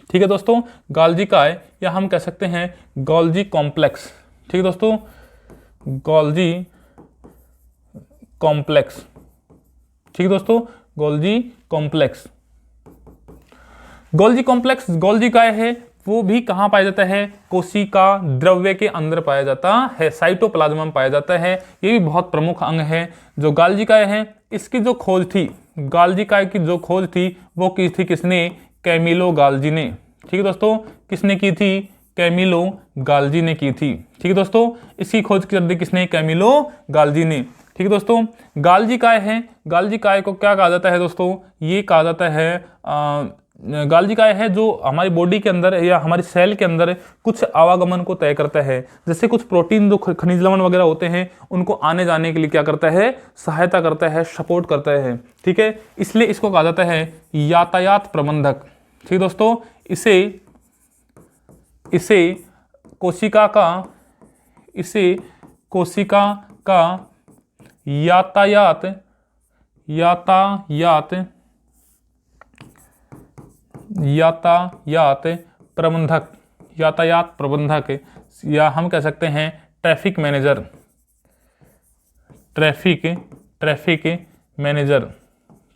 [SPEAKER 1] ठीक है दोस्तों, गाल्जिकाए या हम कह सकते हैं गोल्जी कॉम्प्लेक्स। ठीक है दोस्तों, गोल्जी कॉम्प्लेक्स। ठीक है दोस्तों, गोल्जी कॉम्प्लेक्स। गोल्जी कॉम्प्लेक्स गोल्जिकाए है, वो भी कहाँ पाया जाता है? कोशिका द्रव्य के अंदर पाया जाता है, साइटोप्लाज्म में पाया जाता है। ये भी बहुत प्रमुख अंग है जो गाल्जिकाए है। इसकी जो खोज थी, गाल्जिकाए की जो खोज थी वो की थी किसने? कैमिलो गाल्जी ने। ठीक है दोस्तों, किसने की थी? कैमिलो गाल्जी ने की थी। ठीक है दोस्तों, इसकी खोज कर दी किसने? कैमिलो गाल्जी ने। ठीक है दोस्तों, गाल्जिकाए है, गाल्जिकाए को क्या कहा जाता है दोस्तों? ये कहा जाता है गाल्जिकाए है जो हमारी बॉडी के अंदर या हमारी सेल के अंदर कुछ आवागमन को तय करता है। जैसे कुछ प्रोटीन जो खनिज लवण वगैरह होते हैं उनको आने जाने के लिए क्या करता है? सहायता करता है, सपोर्ट करता है। ठीक है, इसलिए इसको कहा जाता है यातायात प्रबंधक। ठीक है दोस्तों, इसे कोशिका का यातायात प्रबंधक या हम कह सकते हैं ट्रैफिक मैनेजर।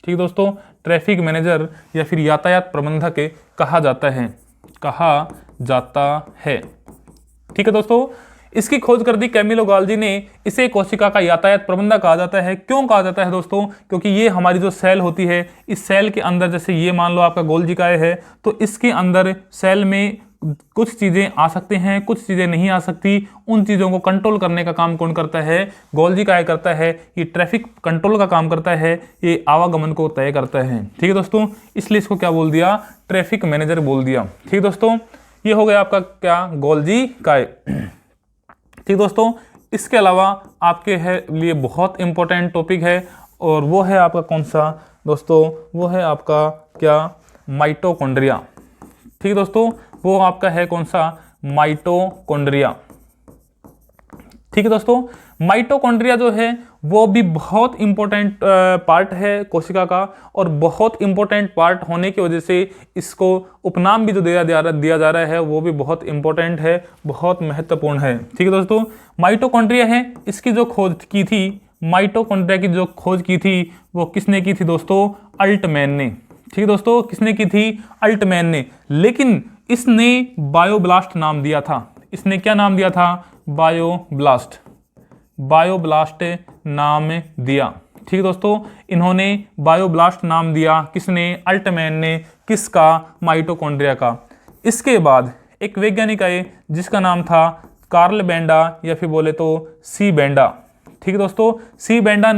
[SPEAKER 1] ठीक है दोस्तों, ट्रैफिक मैनेजर या फिर यातायात प्रबंधक कहा जाता है। ठीक है दोस्तों, इसकी खोज कर दी कैमिलो गाल्जी ने। इसे कोशिका का यातायात प्रबंधक कहा जाता है। क्यों कहा जाता है दोस्तों? क्योंकि ये हमारी जो सेल होती है, इस सेल के अंदर जैसे ये मान लो आपका गोल्जिकाए है, तो इसके अंदर सेल में कुछ चीजें आ सकती हैं, कुछ चीजें नहीं आ सकती। उन चीजों को कंट्रोल करने का काम कौन करता है? गोल्जिकाए करता है। ये ट्रैफिक कंट्रोल का काम करता है, ये आवागमन को तय करता है। ठीक है दोस्तों, इसलिए इसको क्या बोल दिया? ट्रैफिक मैनेजर बोल दिया। ठीक है दोस्तों, ये हो गया आपका क्या? गोल्जिकाए। ठीक दोस्तों, इसके अलावा आपके लिए बहुत इंपॉर्टेंट टॉपिक है और वो है आपका कौन सा दोस्तों? वो है आपका क्या? माइटोकॉन्ड्रिया। ठीक है दोस्तों, वो आपका है कौन सा? माइटोकॉन्ड्रिया। ठीक है दोस्तों, माइटोकॉन्ड्रिया जो है वो भी बहुत इंपॉर्टेंट पार्ट है कोशिका का और बहुत इंपॉर्टेंट पार्ट होने की वजह से इसको उपनाम भी जो दिया जा रहा है वो भी बहुत इंपॉर्टेंट है, बहुत महत्वपूर्ण है। ठीक है दोस्तों, माइटोकॉन्ड्रिया है, इसकी जो खोज की थी, माइटोकॉन्ड्रिया की जो खोज की थी वो किसने की थी दोस्तों? अल्टमैन ने। ठीक है दोस्तों, किसने की थी? अल्टमैन ने। लेकिन इसने बायोब्लास्ट नाम दिया था। इसने क्या नाम दिया था? बायोब्लास्ट। बायोब्लास्ट नाम दिया। ठीक है दोस्तों, इन्होंने बायोब्लास्ट नाम दिया, किसने? अल्टमैन ने। किसका? माइटोकॉन्ड्रिया का। इसके बाद एक वैज्ञानिक आए जिसका नाम था कार्ल बेंडा या फिर बोले तो सी बेंडा। ठीक है दोस्तों, सी बेंडा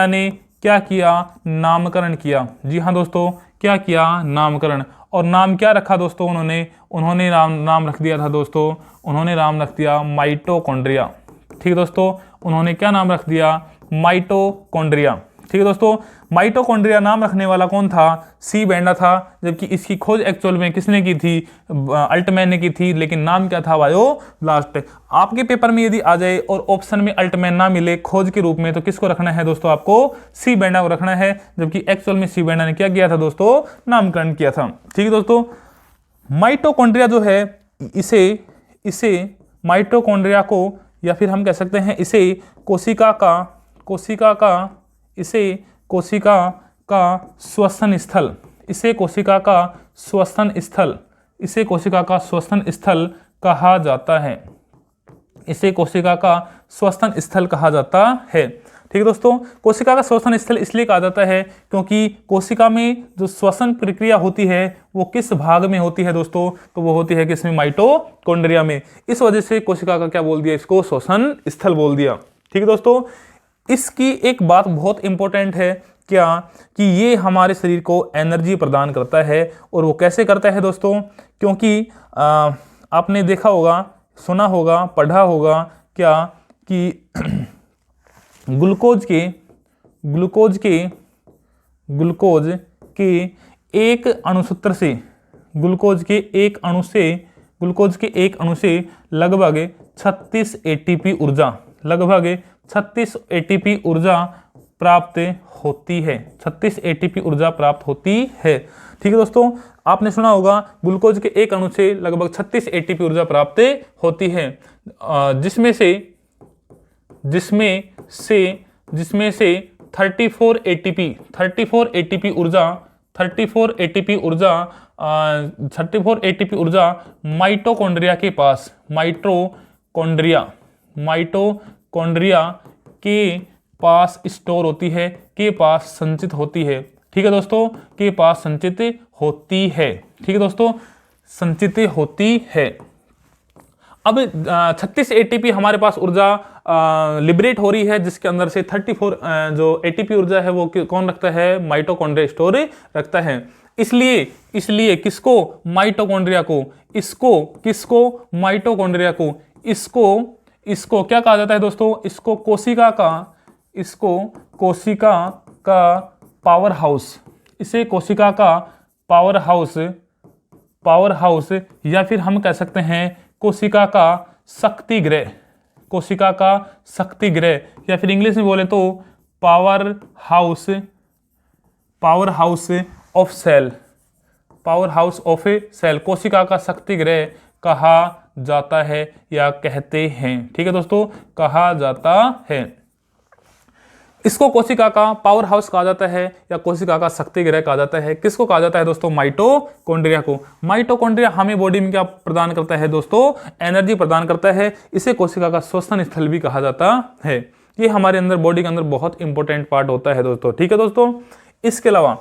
[SPEAKER 1] ने क्या किया? नामकरण किया। जी हाँ दोस्तों, क्या किया? नामकरण। और नाम क्या रखा दोस्तों? उन्होंने नाम रख दिया था दोस्तों, उन्होंने नाम रख दिया माइटोकॉन्ड्रिया। ठीक है दोस्तों, उन्होंने क्या नाम रख दिया? माइटोकॉन्ड्रिया। ठीक है दोस्तों, माइटोकॉन्ड्रिया नाम रखने वाला कौन था? सी बेंडा था। जबकि इसकी खोज एक्चुअल में किसने की थी? अल्टमैन ने की थी। लेकिन नाम क्या था? बायोब्लास्ट। आपके पेपर में यदि आ जाए और ऑप्शन में अल्टमैन ना मिले खोज के रूप में, तो किसको रखना है दोस्तों? आपको सी बेंडा को रखना है। जबकि एक्चुअल में सी बेंडा ने क्या किया था दोस्तों? नामकरण किया था। ठीक है दोस्तों, माइटोकॉन्ड्रिया जो है, इसे माइटोकॉन्ड्रिया को, या फिर हम कह सकते हैं इसे कोशिका का श्वसन स्थल कहा जाता है। इसे कोशिका का श्वसन स्थल कहा जाता है। ठीक है दोस्तों, कोशिका का श्वसन स्थल इसलिए कहा जाता है क्योंकि कोशिका में जो श्वसन प्रक्रिया होती है वो किस भाग में होती है दोस्तों? तो वो होती है किसमें? माइटोकॉन्ड्रिया में। इस वजह से कोशिका का क्या बोल दिया? इसको श्वसन स्थल बोल दिया। ठीक है दोस्तों, इसकी एक बात बहुत इंपॉर्टेंट है, क्या? कि ये हमारे शरीर को एनर्जी प्रदान करता है। और वो कैसे करता है दोस्तों? क्योंकि आपने देखा होगा, सुना होगा, पढ़ा होगा क्या कि ग्लूकोज के एक अणुसूत्र से, ग्लूकोज के एक अणु से लगभग 36 एटीपी ऊर्जा प्राप्त होती है। 36 एटीपी ऊर्जा प्राप्त होती है। ठीक है दोस्तों, आपने सुना होगा ग्लूकोज के एक अणु से लगभग 36 एटीपी ऊर्जा प्राप्त होती है, जिसमें से 34 एटीपी ऊर्जा माइटोकॉन्ड्रिया के पास स्टोर होती है, के पास संचित होती है। ठीक है दोस्तों, के पास संचित होती है। ठीक है दोस्तों, संचित होती है। अब 36 एटीपी हमारे पास ऊर्जा लिबरेट हो रही है, जिसके अंदर से 34 जो एटीपी ऊर्जा है वो कौन रखता है? माइटोकॉन्ड्रिया स्टोर रखता है। इसलिए किसको? माइटोकॉन्ड्रिया को। माइटोकॉन्ड्रिया को इसको क्या कहा जाता है दोस्तों? इसको कोशिका का पावर हाउस। इसे कोशिका का पावर हाउस या फिर हम कह सकते हैं कोशिका का शक्ति गृह या फिर इंग्लिश में बोले तो पावर हाउस ऑफ सेल कोशिका का शक्ति गृह कहा जाता है या कहते हैं। ठीक है दोस्तों, कहा जाता है। इसको कोशिका का पावर हाउस कहा जाता है या कोशिका का शक्ति गृह कहा जाता है। किसको कहा जाता है दोस्तों? माइटोकॉन्ड्रिया को। माइटोकॉन्ड्रिया हमें बॉडी में क्या प्रदान करता है दोस्तों? एनर्जी प्रदान करता है। इसे कोशिका का श्वसन स्थल भी कहा जाता है। ये हमारे अंदर बॉडी के अंदर बहुत इंपॉर्टेंट पार्ट होता है दोस्तों। ठीक है दोस्तों, इसके अलावा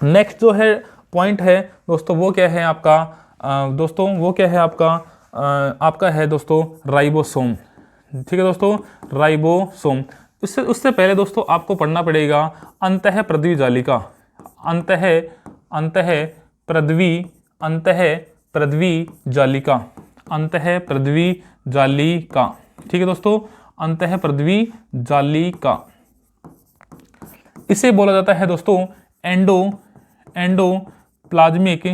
[SPEAKER 1] नेक्स्ट जो है पॉइंट है दोस्तों, वो क्या है आपका? आपका है दोस्तों राइबोसोम। ठीक है दोस्तों, राइबोसोम। उससे पहले दोस्तों आपको पढ़ना पड़ेगा अंतःप्रद्वी जालिका। अंतःप्रद्वी जालिका। ठीक है दोस्तों, अंतःप्रद्वी जालिका। इसे बोला जाता है दोस्तों एंडोप्लाज्मिक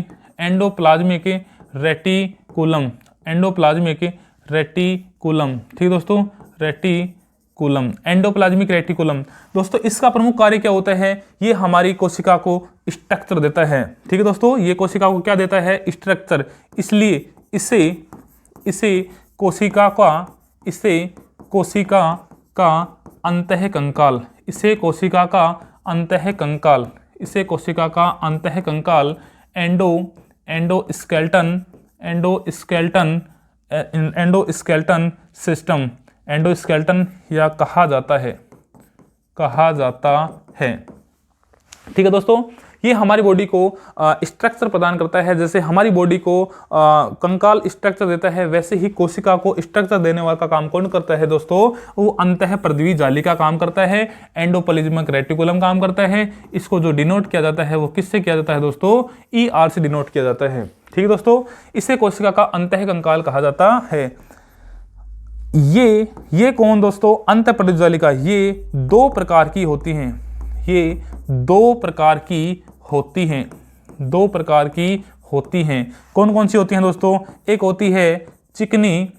[SPEAKER 1] रेटिकुलम। ठीक है दोस्तों, रेटिकुलम, एंडोप्लाज्मिक रेटिकुलम। दोस्तों इसका प्रमुख कार्य क्या होता है? ये हमारी कोशिका को स्ट्रक्चर देता है। ठीक है दोस्तों, ये कोशिका को क्या देता है? स्ट्रक्चर। इसलिए इसे कोशिका का अंतःकंकाल, एंडोस्केलेटन एंडोस्केलेटन सिस्टम, एंडोस्केलेटन या कहा जाता है ठीक है दोस्तों। ये हमारी बॉडी को स्ट्रक्चर प्रदान करता है। जैसे हमारी बॉडी को कंकाल स्ट्रक्चर देता है, वैसे ही कोशिका को स्ट्रक्चर देने वाला का काम कौन करता है दोस्तों? वो अंतःपर्दवी जालिका काम करता है, एंडोप्लाज्मिक रेटिकुलम काम करता है। इसको जो डिनोट किया जाता है वो किससे किया जाता है दोस्तों? ER से डिनोट किया जाता है। ठीक है दोस्तों, इसे कोशिका का अंतः कंकाल कहा जाता है। ये कौन दोस्तों? अंतःपर्दवी जालिका ये दो प्रकार की होती हैं। ये दो प्रकार की होती हैं। कौन कौन सी होती हैं दोस्तों? एक होती है चिकनी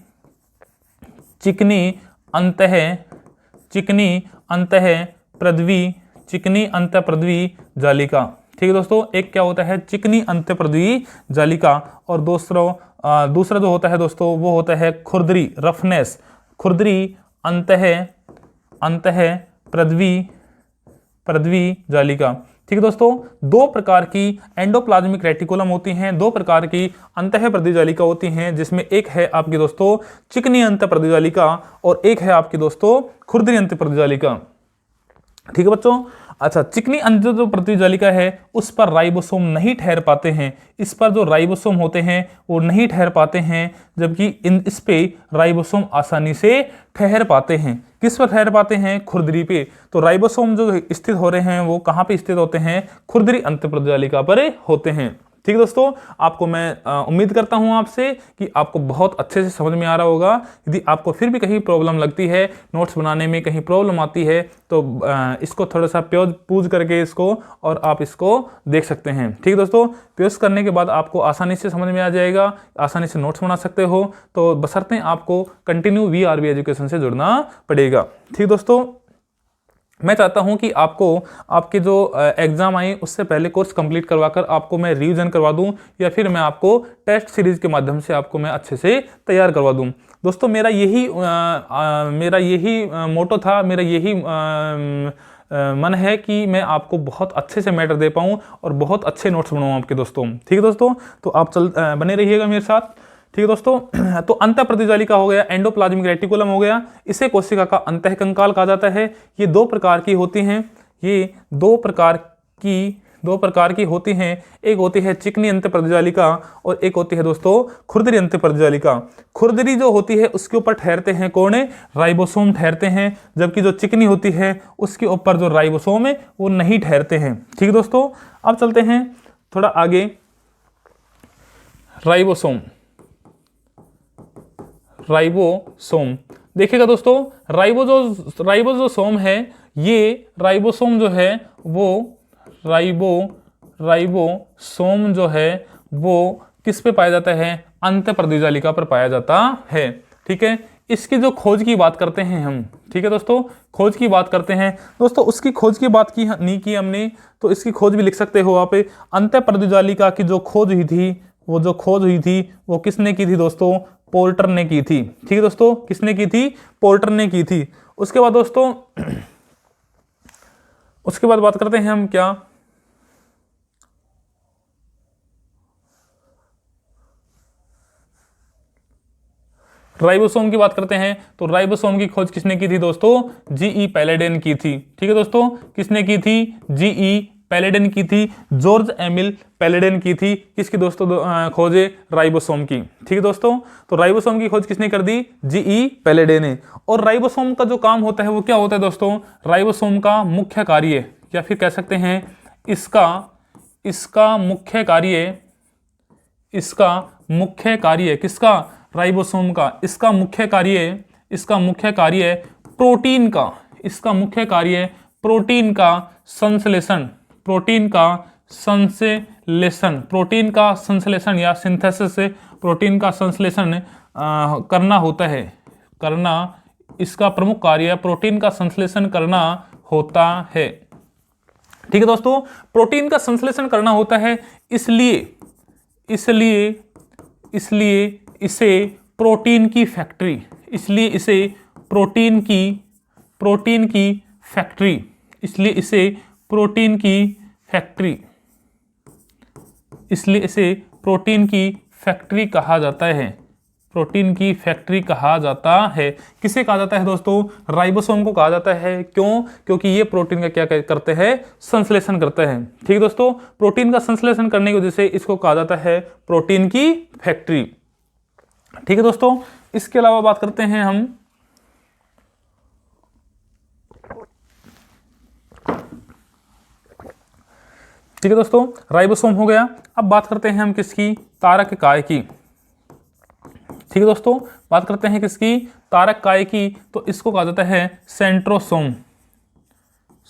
[SPEAKER 1] अंतःपर्दवी जालिका। ठीक है दोस्तों, एक क्या होता है? चिकनी अंतःपर्दवी जालिका। और दूसरा जो होता है दोस्तों वो होता है खुरदरी खुरदरी अंतःपर्दवी जालिका। ठीक है दोस्तों, दो प्रकार की एंडोप्लाज्मिक रेटिकुलम होती हैं, दो प्रकार की अंतःपर्दवी जालिका होती हैं, जिसमें एक है आपकी दोस्तों चिकनी अंतःपर्दवी जालिका और एक है आपकी दोस्तों खुरदरी अंतःपर्दवी जालिका। ठीक है बच्चों। अच्छा, चिकनी अंतःपर्दवी जालिका है उस पर राइबोसोम नहीं ठहर पाते हैं। इस पर जो राइबोसोम होते हैं वो नहीं ठहर पाते हैं, जबकि इस पे राइबोसोम आसानी से ठहर पाते हैं। किस पर ठहर पाते हैं? खुरदरी पे। तो राइबोसोम जो स्थित हो रहे हैं वो कहाँ पे स्थित होते हैं? खुरदरी अंतःपर्दवी जालिका पर होते हैं। ठीक है दोस्तों, आपको मैं उम्मीद करता हूं आपसे कि आपको बहुत अच्छे से समझ में आ रहा होगा। यदि आपको फिर भी कहीं प्रॉब्लम लगती है, नोट्स बनाने में कहीं प्रॉब्लम आती है, तो इसको थोड़ा सा पूज करके इसको और आप इसको देख सकते हैं। ठीक है दोस्तों, प्यूज करने के बाद आपको आसानी से समझ में आ जाएगा, आसानी से नोट्स बना सकते हो। तो बशर्ते आपको कंटिन्यू VRB एजुकेशन से जुड़ना पड़ेगा। ठीक दोस्तों, मैं चाहता हूं कि आपके जो एग्जाम आए उससे पहले कोर्स कंप्लीट करवाकर आपको मैं रिवीजन करवा दूं, या फिर मैं आपको टेस्ट सीरीज के माध्यम से आपको मैं अच्छे से तैयार करवा दूं। दोस्तों, मेरा यही मोटो था, मेरा यही मन है कि मैं आपको बहुत अच्छे से मैटर दे पाऊं और बहुत अच्छे नोट्स बनाऊं आपके दोस्तों। ठीक है दोस्तों, तो आप बने रहिएगा मेरे साथ। ठीक है दोस्तों, तो अंतःपर्दवी जालिका हो गया, एंडोप्लाज्मिक रेटिकुलम हो गया, इसे कोशिका का अंतःकंकाल कहा जाता है। ये दो प्रकार की होती हैं। दो प्रकार की होती हैं। एक होती है चिकनी अंतःपर्दवी जालिका और एक होती है दोस्तों खुरदरी अंतःपर्दवी जालिका। खुरदरी जो होती है उसके ऊपर ठहरते हैं कौन? राइबोसोम ठहरते हैं, जबकि जो चिकनी होती है उसके ऊपर जो राइबोसोम है वो नहीं ठहरते हैं। ठीक है दोस्तों, अब चलते हैं थोड़ा आगे। राइबोसोम देखिएगा दोस्तों, राइबोसोम है, ये राइबोसोम जो है वो राइबोसोम जो है वो किस पे पाया जाता है? अंतःपर्दवी जालिका पर पाया जाता है। ठीक है, इसकी जो खोज की बात करते हैं हम, ठीक है दोस्तों, खोज की बात करते हैं दोस्तों, उसकी खोज की बात नहीं की हमने, तो इसकी खोज भी लिख सकते हो आप। अंतःपर्दवी जालिका की जो खोज हुई थी वो किसने की थी दोस्तों? पोर्टर ने की थी। ठीक है दोस्तों, किसने की थी? पोर्टर ने की थी। उसके बाद दोस्तों बात करते हैं हम क्या? राइबोसोम की बात करते हैं। तो राइबोसोम की खोज किसने की थी दोस्तों? GE पैलेडेन की थी। ठीक है दोस्तों, किसने की थी? GE पैलेडेन की थी, जॉर्ज एमिल पैलेडेन की थी। किसकी दोस्तों खोजे? राइबोसोम की। ठीक है दोस्तों, तो राइबोसोम की खोज किसने कर दी? GE पैलेडेन ने। और राइबोसोम का जो काम होता है वो क्या होता है दोस्तों? राइबोसोम का मुख्य कार्य, या फिर कह सकते हैं इसका मुख्य कार्य किसका? राइबोसोम का। इसका मुख्य कार्य प्रोटीन का संश्लेषण या सिंथेसिस, प्रोटीन का संश्लेषण करना होता है। इसका प्रमुख कार्य प्रोटीन का संश्लेषण करना होता है। ठीक है दोस्तों, प्रोटीन का संश्लेषण करना होता है, इसलिए इसे प्रोटीन की फैक्ट्री कहा जाता है। प्रोटीन की फैक्ट्री कहा जाता है। किसे कहा जाता है दोस्तों? राइबोसोम को कहा जाता है। क्यों? क्योंकि ये प्रोटीन का क्या करते हैं? संश्लेषण करते हैं। ठीक है दोस्तों, प्रोटीन का संश्लेषण करने की वजह से इसको कहा जाता है प्रोटीन की फैक्ट्री। ठीक है दोस्तों, इसके अलावा बात करते हैं हम ठीक है दोस्तों, राइबोसोम हो गया। अब बात करते हैं हम किसकी? तारक काय की। ठीक है दोस्तों, बात करते हैं किसकी? तारक काय की। तो इसको कहा जाता है सेंट्रोसोम।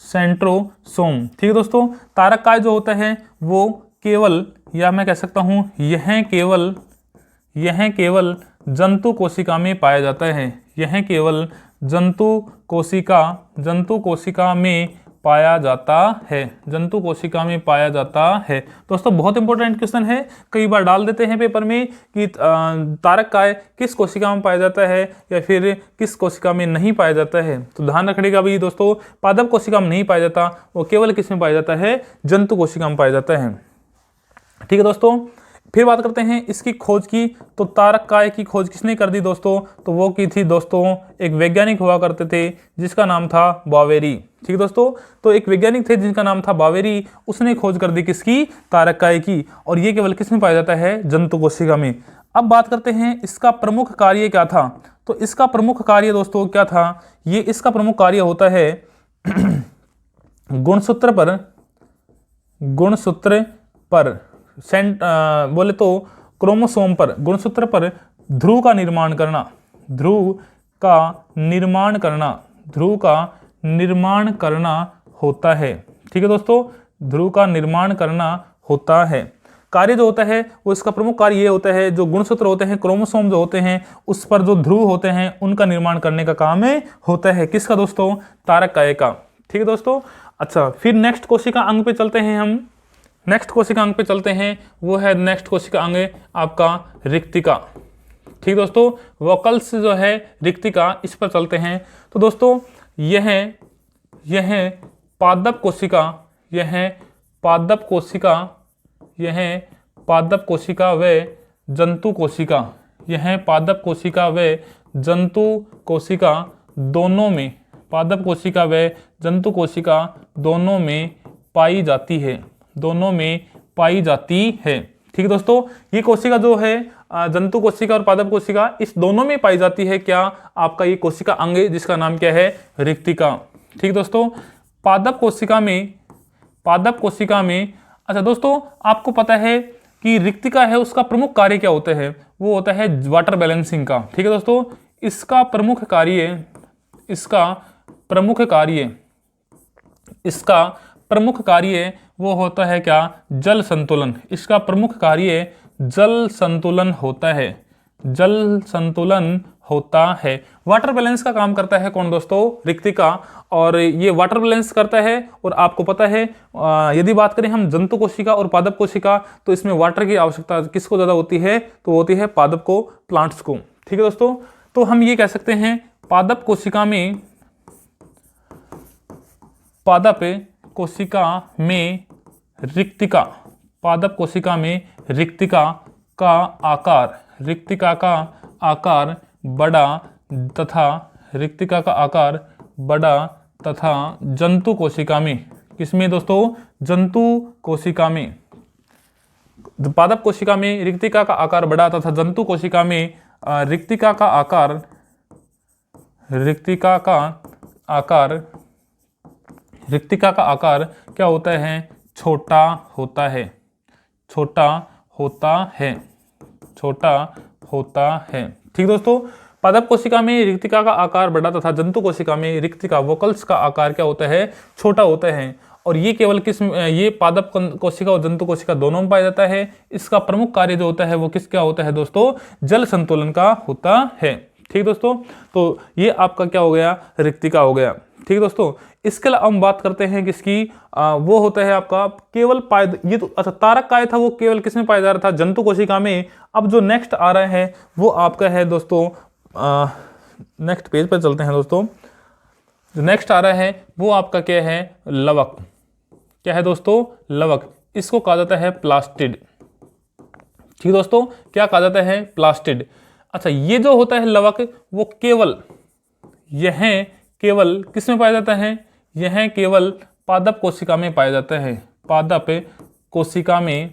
[SPEAKER 1] सेंट्रोसोम। ठीक है दोस्तों, तारक काय जो होता है वो केवल, या मैं कह सकता हूं यह केवल जंतु कोशिका में पाया जाता है। यह केवल जंतु कोशिका में पाया जाता है। जंतु कोशिका में पाया जाता है। दोस्तों बहुत इंपॉर्टेंट क्वेश्चन है, कई बार डाल देते हैं पेपर में कि तारक काय किस कोशिका में पाया जाता है या फिर किस कोशिका में नहीं पाया जाता है। तो ध्यान रखिएगा भाई दोस्तों, पादप कोशिका में नहीं पाया जाता, वो केवल किस में पाया जाता है? जंतु कोशिका में पाया जाता है। ठीक है दोस्तों, फिर बात करते हैं इसकी खोज की। तो तारक काय की खोज किसने कर दी दोस्तों? तो वो की थी दोस्तों एक वैज्ञानिक हुआ करते थे जिसका नाम था बावेरी। ठीक है दोस्तों, तो एक वैज्ञानिक थे जिनका नाम था बावेरी, उसने खोज कर दी किसकी? तारक काय की। और ये केवल किस में पाया जाता है? जंतु कोशिका में। अब बात करते हैं इसका प्रमुख कार्य क्या था। तो इसका प्रमुख कार्य दोस्तों क्या था? ये इसका प्रमुख कार्य होता है गुणसूत्र पर बोले तो क्रोमोसोम पर, गुणसूत्र पर ध्रुव का निर्माण करना होता है। ठीक है दोस्तों, ध्रुव का निर्माण करना होता है। कार्य जो होता है वो इसका प्रमुख कार्य ये होता है, जो गुणसूत्र होते हैं, क्रोमोसोम जो होते हैं, उस पर जो ध्रुव होते हैं उनका निर्माण करने का काम होता है। किसका दोस्तों? तारक काय का। ठीक है दोस्तों, अच्छा फिर नेक्स्ट कोशिका अंग पे चलते हैं हम। नेक्स्ट कोशिका अंग पे चलते हैं, वो है नेक्स्ट कोशिका अंग आपका रिक्तिका। ठीक दोस्तों, वोकल्स जो है रिक्तिका, इस पर चलते हैं। तो दोस्तों यह पादप कोशिका व जंतु कोशिका, यह पादप कोशिका व जंतु कोशिका दोनों में, पादप कोशिका व जंतु कोशिका दोनों में पाई जाती है। ठीक है दोस्तों, ये कोशिका जो है जंतु कोशिका और पादप कोशिका, इस दोनों में पाई जाती है। क्या? आपका ये कोशिका अंग जिसका नाम क्या है? रिक्तिका। ठीक दोस्तों, पादप कोशिका में अच्छा दोस्तों आपको पता है कि रिक्तिका है, उसका प्रमुख कार्य क्या होता है? वो होता है वाटर बैलेंसिंग का। ठीक है दोस्तों, इसका प्रमुख कार्य वो होता है क्या? जल संतुलन। इसका प्रमुख कार्य जल संतुलन होता है। वाटर बैलेंस का काम करता है कौन दोस्तों? रिक्तिका। और ये वाटर बैलेंस करता है। और आपको पता है यदि बात करें हम जंतु कोशिका और पादप कोशिका, तो इसमें वाटर की आवश्यकता किसको ज़्यादा होती है? तो होती है पादप को, प्लांट्स को। ठीक है दोस्तों, तो हम ये कह सकते हैं पादप कोशिका में रिक्तिका का आकार बड़ा तथा जंतु कोशिका में, किसमें दोस्तों? जंतु कोशिका में। पादप कोशिका में रिक्तिका का आकार बड़ा तथा जंतु कोशिका में रिक्तिका का आकार क्या होता है? छोटा होता है। ठीक दोस्तों, पादप कोशिका में रिक्तिका का आकार बड़ा तथा जंतु कोशिका में रिक्तिका वोकल्स का आकार क्या होता है? छोटा होता है। और ये केवल ये पादप कोशिका और जंतु कोशिका दोनों में पाया जाता है। इसका प्रमुख कार्य जो होता है वो किसका होता है दोस्तों? जल संतुलन का होता है। ठीक दोस्तों, तो ये आपका क्या हो गया? रिक्तिका हो गया। ठीक दोस्तों, इसके अलावा हम बात करते हैं किसकी? वो होता है आपका केवल ये तो अच्छा तारक काय था, वो केवल किसमें पाया जा रहा था? जंतु कोशिका में। अब जो नेक्स्ट आ रहा है वो आपका है दोस्तों, नेक्स्ट पेज पर चलते हैं दोस्तों। जो नेक्स्ट आ रहा है वो आपका क्या है? लवक। क्या है दोस्तों? लवक। इसको कहा जाता है प्लास्टिड। ठीक दोस्तों, क्या कहा जाता है? प्लास्टिड। अच्छा, ये जो होता है लवक वो केवल, यह केवल किस में पाया जाता है? यह केवल पादप कोशिका में पाया जाता है। पादप कोशिका में,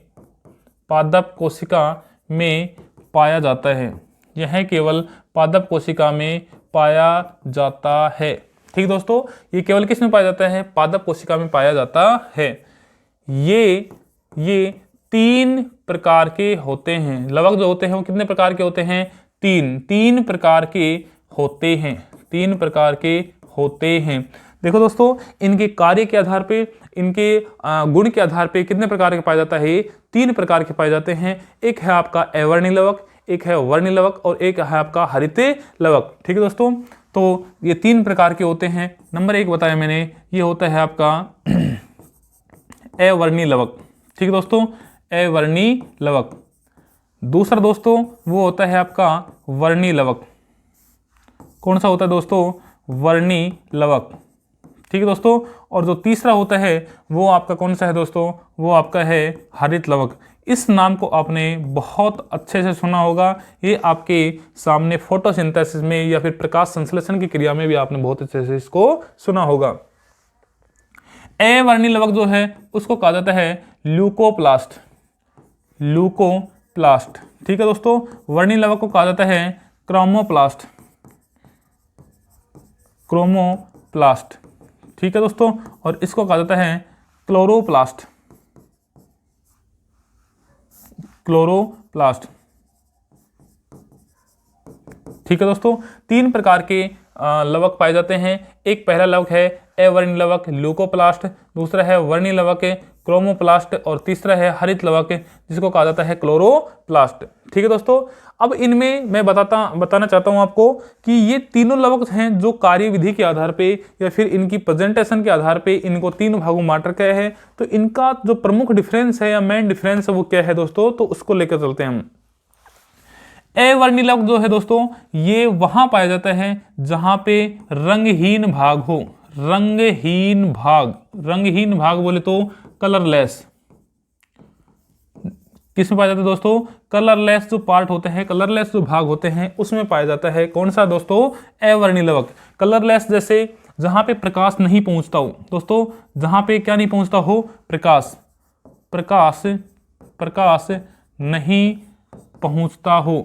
[SPEAKER 1] पादप कोशिका में पाया जाता है। यह केवल पादप कोशिका में पाया जाता है। ठीक दोस्तों, ये केवल किस में पाया जाता है? पादप कोशिका में पाया जाता है। ये 3 प्रकार के होते हैं। लवक जो होते हैं वो कितने प्रकार के होते हैं? 3 प्रकार के होते हैं। 3 प्रकार के होते हैं। देखो दोस्तों, इनके कार्य के आधार पे, इनके गुण के आधार पे कितने प्रकार के पाया जाता है? 3 प्रकार के पाए जाते हैं। एक है आपका अवर्णी लवक, एक है वर्णी लवक और एक है आपका हरित लवक। ठीक है दोस्तों, तो ये 3 प्रकार के होते हैं। नंबर 1 बताया मैंने, ये होता है आपका अवर्णी लवक। ठीक है दोस्तों, अवर्णी लवक। दूसरा दोस्तों वो होता है आपका वर्णी लवक। कौन सा होता है दोस्तों? वर्णी लवक। ठीक है दोस्तों, और जो तीसरा होता है वो आपका कौन सा है दोस्तों? वो आपका है हरित लवक। इस नाम को आपने बहुत अच्छे से सुना होगा। ये आपके सामने फोटोसिंथेसिस में या फिर प्रकाश संश्लेषण की क्रिया में भी आपने बहुत अच्छे से इसको सुना होगा। अवर्णी लवक जो है उसको कहा जाता है ल्यूकोप्लास्ट। ल्यूकोप्लास्ट। ठीक है दोस्तों, वर्णी लवक को कहा जाता है क्रोमोप्लास्ट। क्रोमोप्लास्ट। ठीक है दोस्तों, और इसको कहा जाता है क्लोरोप्लास्ट। क्लोरोप्लास्ट। ठीक है दोस्तों, 3 प्रकार के लवक पाए जाते हैं। एक पहला लवक है अवर्णी लवक ल्यूकोप्लास्ट, दूसरा है वर्णी लवक क्रोमोप्लास्ट और तीसरा है हरित लवक जिसको कहा जाता है क्लोरोप्लास्ट। ठीक है दोस्तों, अब इनमें मैं बताना चाहता हूं आपको कि ये तीनों लवक हैं जो कार्यविधि के आधार पे या फिर इनकी प्रेजेंटेशन के आधार पे इनको 3 भागों में बांटा गया है। तो इनका जो प्रमुख डिफरेंस है या मेन डिफरेंस है वो क्या है दोस्तों? तो उसको लेकर चलते हैं हम। अवर्णी लवक जो है दोस्तों ये वहां पाया जाता है जहां पे रंगहीन भाग हो। रंगहीन भाग, रंगहीन भाग बोले तो कलरलेस। किस में पाया जाता है दोस्तों? कलरलेस जो पार्ट होते हैं, कलरलेस जो भाग होते हैं उसमें पाया जाता है। कौन सा दोस्तों? अवर्णी लवक। कलरलेस जैसे जहां पे प्रकाश नहीं पहुंचता हो दोस्तों, जहां पे क्या नहीं पहुंचता हो? प्रकाश। प्रकाश, प्रकाश नहीं पहुंचता हो।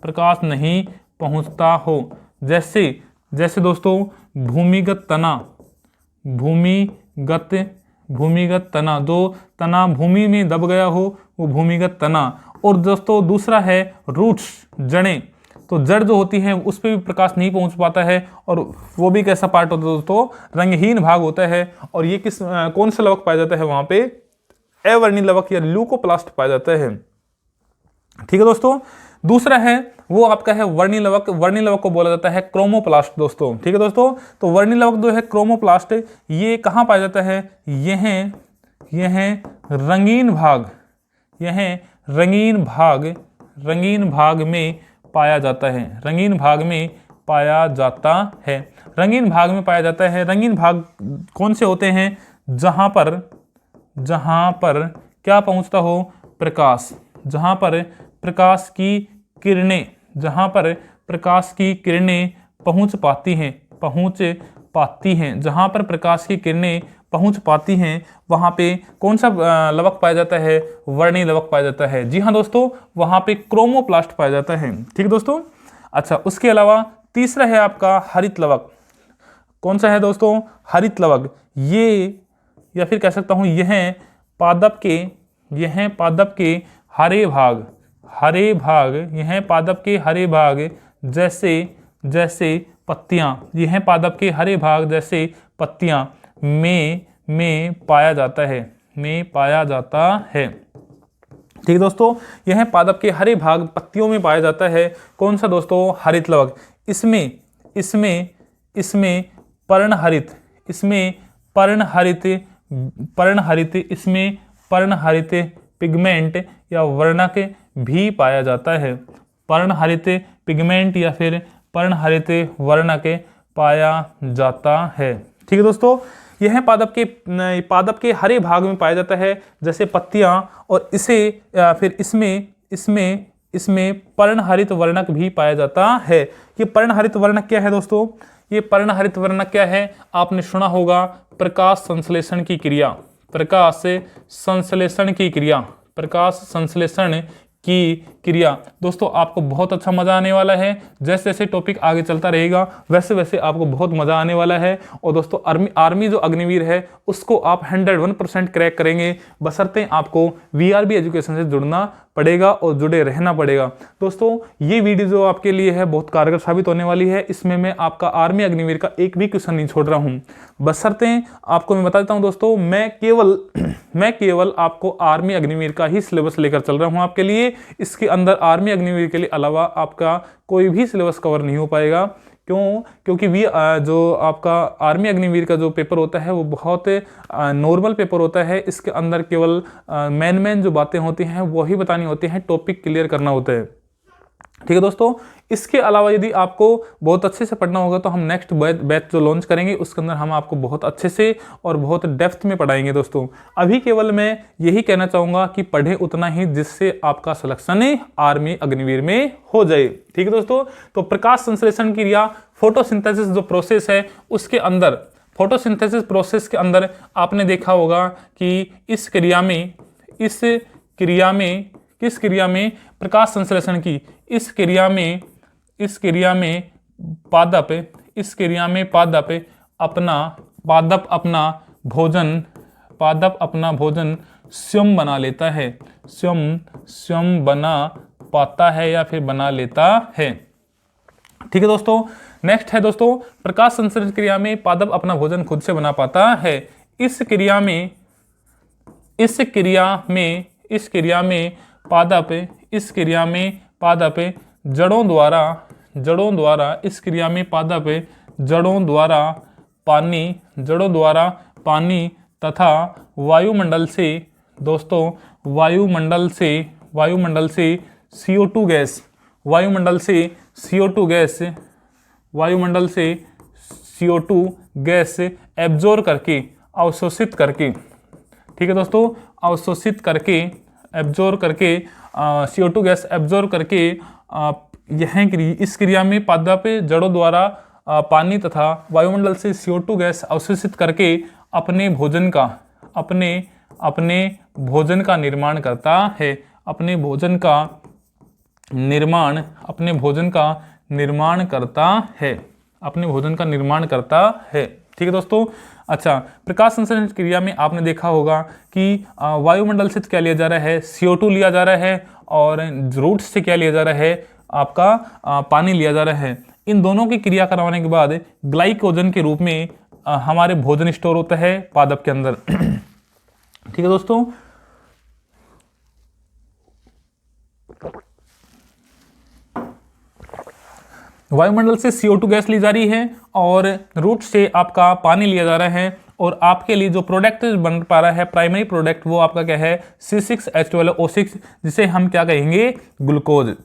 [SPEAKER 1] प्रकाश नहीं पहुंचता हो। जैसे दोस्तों भूमिगत तना। भूमिगत तना, जो तना भूमि में दब गया हो वो भूमिगत तना। और दोस्तों दूसरा है रूट्स, जड़ें। तो जड़ जो होती है उस पर भी प्रकाश नहीं पहुंच पाता है और वो भी कैसा पार्ट होता है दोस्तों? रंगहीन भाग होता है। और ये कौन सा लवक पाया जाता है वहां पे? अवर्णी लवक या ल्यूकोप्लास्ट पाया जाता है। ठीक है दोस्तों, दूसरा है वो आपका है वर्णी लवक। वर्णी लवक को बोला जाता है क्रोमोप्लास्ट दोस्तों। ठीक है दोस्तों, तो वर्णी लवक जो है क्रोमोप्लास्ट, ये कहाँ पाया जाता है? यह रंगीन भाग, यह रंगीन भाग में पाया जाता है। रंगीन भाग में पाया जाता है। रंगीन भाग में पाया जाता है। रंगीन भाग कौन से होते हैं? जहां पर क्या पहुंचता हो? प्रकाश। जहां पर प्रकाश की किरणें, जहां पर प्रकाश की किरणें पहुंच पाती हैं, जहां पर प्रकाश की किरणें पहुंच पाती हैं वहां पे कौन सा लवक पाया जाता है? वर्णी लवक पाया जाता है। जी हाँ दोस्तों, वहां पे क्रोमोप्लास्ट पाया जाता है। ठीक है दोस्तों, अच्छा उसके अलावा तीसरा है आपका हरित लवक। कौन सा है दोस्तों? हरित लवक। ये या फिर कह सकता हूं यह पादप के हरे भाग, यह पादप के हरे भाग जैसे पत्तियां, यह पादप के हरे भाग जैसे पत्तियां में पाया जाता है। ठीक है दोस्तों, यह पादप के हरे भाग पत्तियों में पाया जाता है। कौन सा दोस्तों? हरित लवक। इसमें पर्णहरित पिगमेंट या वर्णक भी पाया जाता है। पर्णहरित पिगमेंट या फिर पर्णहरित वर्णक पाया जाता है। ठीक है दोस्तों, यह पादप के हरे भाग में पाया जाता है जैसे पत्तियां, और इसमें इसमें पर्णहरित वर्णक भी पाया जाता है। ये पर्णहरित वर्णक क्या है दोस्तों? ये पर्णहरित वर्णक क्या है? आपने सुना होगा प्रकाश संश्लेषण की क्रिया, प्रकाश संश्लेषण की क्रिया, प्रकाश संश्लेषण की क्रिया। दोस्तों आपको बहुत अच्छा मजा आने वाला है। जैसे जैसे टॉपिक आगे चलता रहेगा वैसे वैसे आपको बहुत मजा आने वाला है। और दोस्तों आर्मी जो अग्निवीर है उसको आप 101% क्रैक करेंगे, बशर्ते आपको वीआरबी एजुकेशन से जुड़ना पड़ेगा और जुड़े रहना पड़ेगा। दोस्तों ये वीडियो जो आपके लिए है बहुत कारगर साबित होने वाली है। इसमें मैं आपका आर्मी अग्निवीर का एक भी क्वेश्चन नहीं छोड़ रहा हूं। बशर्ते आपको मैं बता देता हूं दोस्तों, मैं केवल आपको आर्मी अग्निवीर का ही सिलेबस लेकर चल रहा हूं आपके लिए। इसके अंदर आर्मी अग्निवीर के लिए अलावा आपका कोई भी सिलेबस कवर नहीं हो पाएगा। क्यों? क्योंकि जो आपका आर्मी अग्निवीर का जो पेपर होता है वो बहुत नॉर्मल पेपर होता है। इसके अंदर केवल मेन जो बातें होती हैं वही बतानी होती हैं, टॉपिक क्लियर करना होता है। ठीक है दोस्तों, इसके अलावा यदि आपको बहुत अच्छे से पढ़ना होगा तो हम नेक्स्ट बैच जो लॉन्च करेंगे उसके अंदर हम आपको बहुत अच्छे से और बहुत डेप्थ में पढ़ाएंगे। दोस्तों अभी केवल मैं यही कहना चाहूँगा कि पढ़ें उतना ही जिससे आपका सिलेक्शन आर्मी अग्निवीर में हो जाए। ठीक है दोस्तों, तो प्रकाश संश्लेषण की क्रिया फोटोसिंथेसिस जो प्रोसेस है उसके अंदर, फोटोसिंथेसिस प्रोसेस के अंदर आपने देखा होगा कि इस क्रिया में प्रकाश संश्लेषण की इस क्रिया में पादप अपना भोजन स्वयं बना लेता है, स्वयं बना पाता है या फिर बना लेता है। ठीक है दोस्तों, नेक्स्ट है दोस्तों प्रकाश संश्लेषण क्रिया में पादप अपना भोजन खुद से बना पाता है। इस क्रिया में पादप जड़ों द्वारा पानी तथा वायुमंडल से CO2 गैस एब्जॉर्ब करके, अवशोषित करके, ठीक है दोस्तों, CO2 गैस एब्जॉर्ब करके इस क्रिया में पादप जड़ों द्वारा पानी तथा वायुमंडल से CO2 गैस अवशोषित करके अपने भोजन का निर्माण करता है। अपने भोजन का निर्माण करता है। ठीक है दोस्तों, अच्छा, प्रकाश संश्लेषण क्रिया में आपने देखा होगा कि वायुमंडल से क्या लिया जा रहा है? CO2 लिया जा रहा है, और रूट्स से क्या लिया जा रहा है? आपका पानी लिया जा रहा है। इन दोनों की क्रिया करवाने के बाद ग्लाइकोजन के रूप में हमारे भोजन स्टोर होता है पादप के अंदर। ठीक है दोस्तों, वायुमंडल से CO2 गैस ली जा रही है और रूट से आपका पानी लिया जा रहा है, और आपके लिए जो प्रोडक्ट बन पा रहा है, प्राइमरी प्रोडक्ट, वो आपका क्या है? C6H12O6, जिसे हम क्या कहेंगे? ग्लूकोज।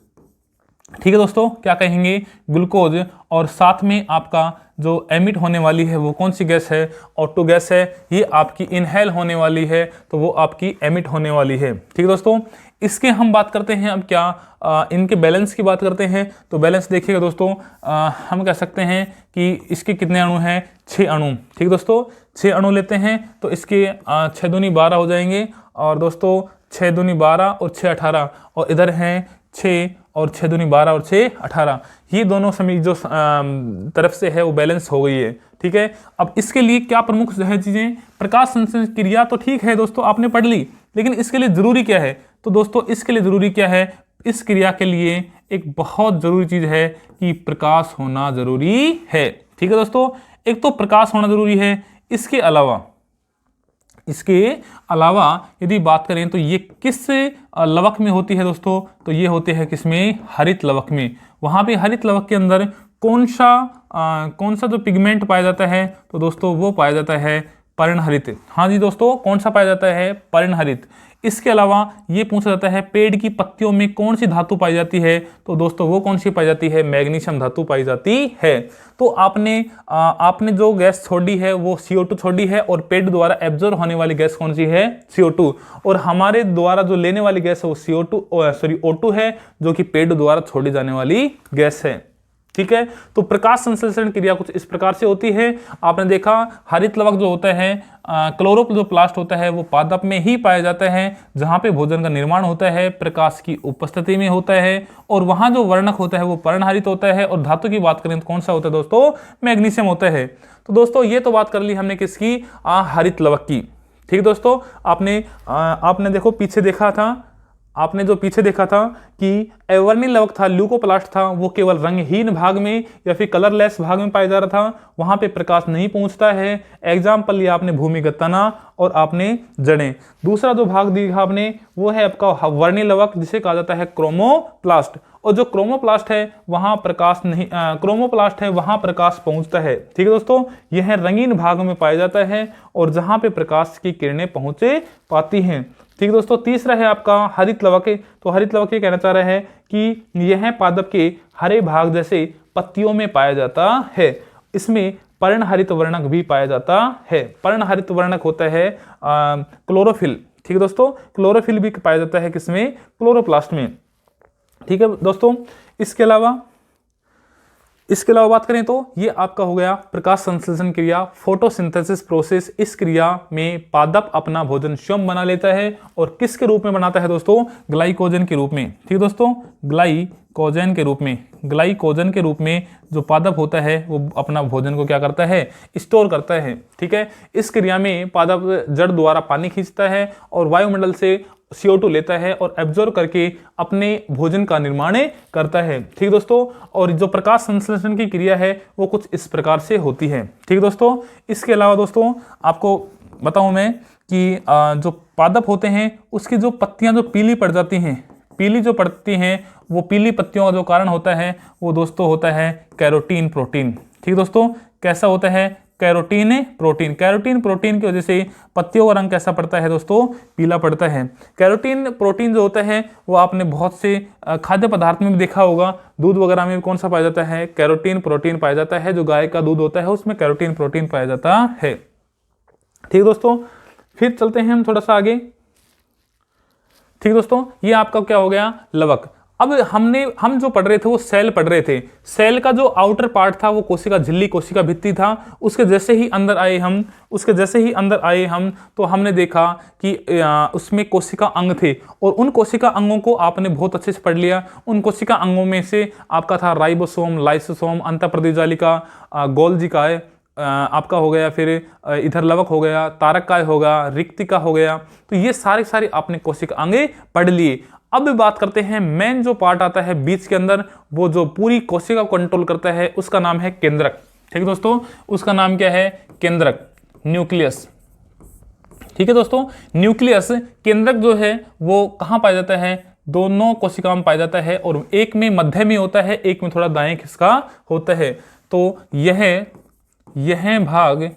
[SPEAKER 1] ठीक है दोस्तों, क्या कहेंगे? ग्लूकोज। और साथ में आपका जो एमिट होने वाली है वो कौन सी गैस है? O2 गैस है। ये आपकी इनहेल होने वाली है तो वो आपकी एमिट होने वाली है। ठीक है दोस्तों, इसके हम बात करते हैं अब क्या इनके बैलेंस की बात करते हैं। तो बैलेंस देखिएगा दोस्तों, हम कह सकते हैं कि इसके कितने अणु हैं? 6 अणु। ठीक है दोस्तों, 6 अणु लेते हैं तो इसके 6 दूनी 12 हो जाएंगे, और दोस्तों 6 दूनी 12 और 6 18, और इधर हैं 6 और 6 दूनी 12 और 6 18। ये दोनों समी जो तरफ से है वो बैलेंस हो गई है। ठीक है, अब इसके लिए क्या प्रमुख है चीजें? प्रकाश संश्लेषण क्रिया तो ठीक है दोस्तों आपने पढ़ ली, लेकिन इसके लिए जरूरी क्या है? तो दोस्तों इसके लिए जरूरी क्या है? इस क्रिया के लिए एक बहुत जरूरी चीज है कि प्रकाश होना जरूरी है। ठीक है दोस्तों, एक तो प्रकाश होना जरूरी है। इसके अलावा यदि बात करें तो ये किस लवक में होती है दोस्तों? तो ये होते हैं किसमें? हरित लवक में। वहां पे हरित लवक के अंदर कौन सा जो पिगमेंट पाया जाता है? तो दोस्तों वो पाया जाता है पर्णहरित। हाँ जी दोस्तों, कौन सा पाया जाता है? पर्णहरित। इसके अलावा ये पूछा जाता है पेड़ की पत्तियों में कौन सी धातु पाई जाती है? तो दोस्तों वो कौन सी पाई जाती है? मैग्नीशियम धातु पाई जाती है। तो आपने जो गैस छोड़ी है वो CO2 छोड़ी है, और पेड़ द्वारा एब्जॉर्ब होने वाली गैस कौन सी है? CO2। और हमारे द्वारा जो लेने वाली गैस है वो O2 है, जो कि पेड़ द्वारा छोड़ी जाने वाली गैस है। ठीक है, तो प्रकाश संश्लेषण क्रिया कुछ इस प्रकार से होती है। आपने देखा हरित लवक जो होता है, क्लोरोप्लास्ट होता है, वो पादप में ही पाया जाता है जहां पे भोजन का निर्माण होता है, प्रकाश की उपस्थिति में होता है, और वहां जो वर्णक होता है वो पर्णहरित होता है। और धातु की बात करें तो कौन सा होता है दोस्तों? मैग्नीशियम होता है। तो दोस्तों ये तो बात कर ली हमने किसकी? हरित लवक की। ठीक है दोस्तों, आपने देखो पीछे देखा था, आपने जो पीछे देखा था कि एवर्नी लवक था, ल्यूकोप्लास्ट था, वो केवल रंगहीन भाग में या फिर कलरलेस भाग में पाया जा रहा था, वहां पे प्रकाश नहीं पहुंचता है। एग्जाम्पल लिया आपने भूमिगत तना और आपने जड़ें। दूसरा जो भाग देखा आपने वो है आपका वर्णी लवक, जिसे कहा जाता है क्रोमोप्लास्ट। और जो क्रोमोप्लास्ट है वहां प्रकाश नहीं, क्रोमोप्लास्ट है वहां प्रकाश पहुंचता है। ठीक है दोस्तों, यह रंगीन भाग में पाया जाता है और जहां पे प्रकाश की किरणें पहुंचे पाती हैं। ठीक है दोस्तों, तीसरा है आपका हरित लवक। तो हरित लवक ये कहना चाह रहा है कि यह पादप के हरे भाग जैसे पत्तियों में पाया जाता है। इसमें पर्णहरित वर्णक भी पाया जाता है। पर्णहरित वर्णक होता है क्लोरोफिल। ठीक है दोस्तों, क्लोरोफिल भी पाया जाता है किसमें? क्लोरोप्लास्ट में। ठीक है दोस्तों, इसके अलावा बात करें तो ये आपका हो गया प्रकाश संश्लेषण क्रिया, फोटोसिंथेसिस प्रोसेस। इस क्रिया में पादप अपना भोजन स्वयं बना लेता है, और किसके रूप में बनाता है दोस्तों? ग्लाइकोजन के रूप में। ठीक है दोस्तों, ग्लाइकोजन के रूप में। ग्लाइकोजन के रूप में जो पादप होता है वो अपना भोजन को क्या करता है? स्टोर करता है। ठीक है, इस क्रिया में पादप जड़ द्वारा पानी खींचता है और वायुमंडल से CO2 लेता है और एब्जॉर्ब करके अपने भोजन का निर्माण करता है। ठीक है दोस्तों, और जो प्रकाश संश्लेषण की क्रिया है वो कुछ इस प्रकार से होती है। ठीक है दोस्तों, इसके अलावा दोस्तों आपको बताऊं मैं कि जो पादप होते हैं उसकी जो पत्तियां जो पीली पड़ जाती हैं, पीली जो पड़ती हैं, वो पीली पत्तियों का जो कारण होता है वो दोस्तों होता है कैरोटीन प्रोटीन। ठीक है दोस्तों, कैसा होता है? Carotene protein. कैरोटीन प्रोटीन की वजह से पत्तियों का रंग कैसा पड़ता है दोस्तों? पीला पड़ता है। कैरोटीन प्रोटीन जो होता है वो आपने बहुत से खाद्य पदार्थ में भी देखा होगा। दूध वगैरह में भी कौन सा पाया जाता है? कैरोटीन प्रोटीन पाया जाता है। जो गाय का दूध होता है उसमें कैरोटीन प्रोटीन पाया जाता है। ठीक है दोस्तों, फिर चलते हैं हम थोड़ा सा आगे। ठीक है दोस्तों, ये आपका क्या हो गया? लवक। अब हम जो पढ़ रहे थे वो सेल पढ़ रहे थे। सेल का जो आउटर पार्ट था वो कोशिका झिल्ली, कोशिका भित्ति था। उसके जैसे ही अंदर आए हम तो हमने देखा कि उसमें कोशिका अंग थे, और उन कोशिका अंगों को आपने बहुत अच्छे से पढ़ लिया। उन कोशिका अंगों में से आपका था राइबोसोम, लाइसोसोम, अंतःप्रदिजालिका, गोल्जी काय आपका हो गया, फिर इधर लवक हो गया, तारक काय होगा, रिक्तिका हो गया। तो ये सारे आपने कोशिका अंगे पढ़ लिए। अब बात करते हैं मेन जो पार्ट आता है बीच के अंदर, वो जो पूरी कोशिका को कंट्रोल करता है उसका नाम है केंद्रक। ठीक है दोस्तों, उसका नाम क्या है? केंद्रक, न्यूक्लियस। ठीक है दोस्तों, न्यूक्लियस केंद्रक जो है वो कहाँ पाया जाता है? दोनों कोशिकाओं में पाया जाता है, और एक में मध्य में होता है, एक में थोड़ा दाएं खिसका होता है। तो यह भाग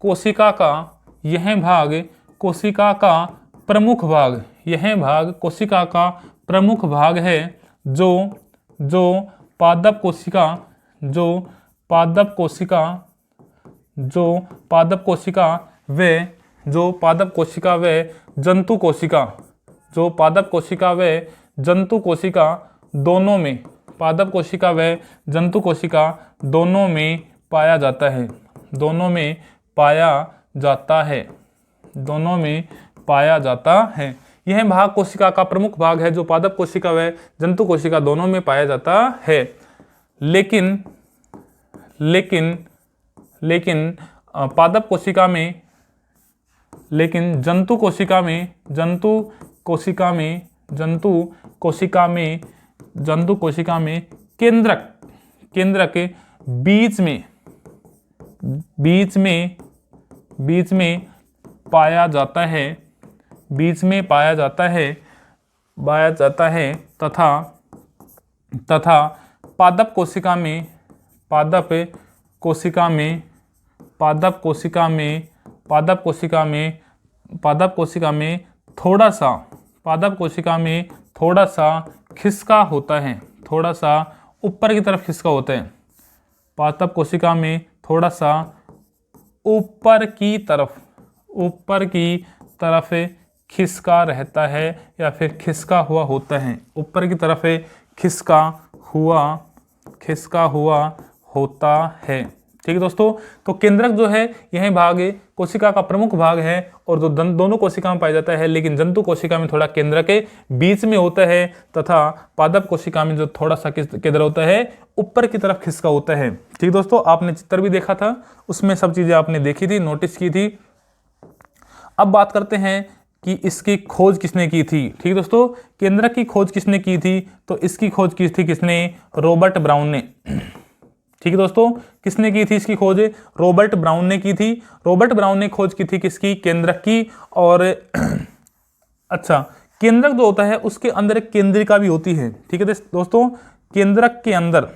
[SPEAKER 1] कोशिका का प्रमुख भाग, यह भाग कोशिका का प्रमुख भाग है, जो पादप कोशिका व जंतु कोशिका दोनों में, पादप कोशिका व जंतु कोशिका दोनों में पाया जाता है। दोनों में पाया जाता है। यह भाग कोशिका का प्रमुख भाग है जो पादप कोशिका व जंतु कोशिका दोनों में पाया जाता है। लेकिन पादप कोशिका में, लेकिन जंतु कोशिका में केंद्रक बीच में पाया जाता है, तथा पादप कोशिका में पादप कोशिका में पादप कोशिका में थोड़ा सा खिसका होता है, थोड़ा सा ऊपर की तरफ खिसका होता है। पादप कोशिका में थोड़ा सा ऊपर की तरफ खिसका रहता है या फिर खिसका हुआ होता है, ऊपर की तरफ खिसका हुआ होता है। ठीक है दोस्तों, तो केंद्रक जो है यह भाग कोशिका का प्रमुख भाग है और जो दोनों कोशिका में पाया जाता है, लेकिन जंतु कोशिका में थोड़ा केंद्रक के बीच में होता है तथा पादप कोशिका में जो थोड़ा सा केंद्र होता है ऊपर की तरफ खिसका होता है। ठीक दोस्तों, आपने चित्र भी देखा था, उसमें सब चीजें आपने देखी थी, नोटिस की थी। अब बात करते हैं कि इसकी खोज किसने की थी। ठीक दोस्तों, केंद्रक की खोज किसने की थी, तो इसकी खोज की थी किसने, रॉबर्ट ब्राउन ने। ठीक है दोस्तों, किसने की थी इसकी खोज, रॉबर्ट ब्राउन ने की थी। रॉबर्ट ब्राउन ने खोज की थी किसकी, केंद्रक की। और अच्छा, केंद्रक जो होता है उसके अंदर एक केंद्रिका भी होती है। ठीक है दोस्तों, केंद्रक के अंदर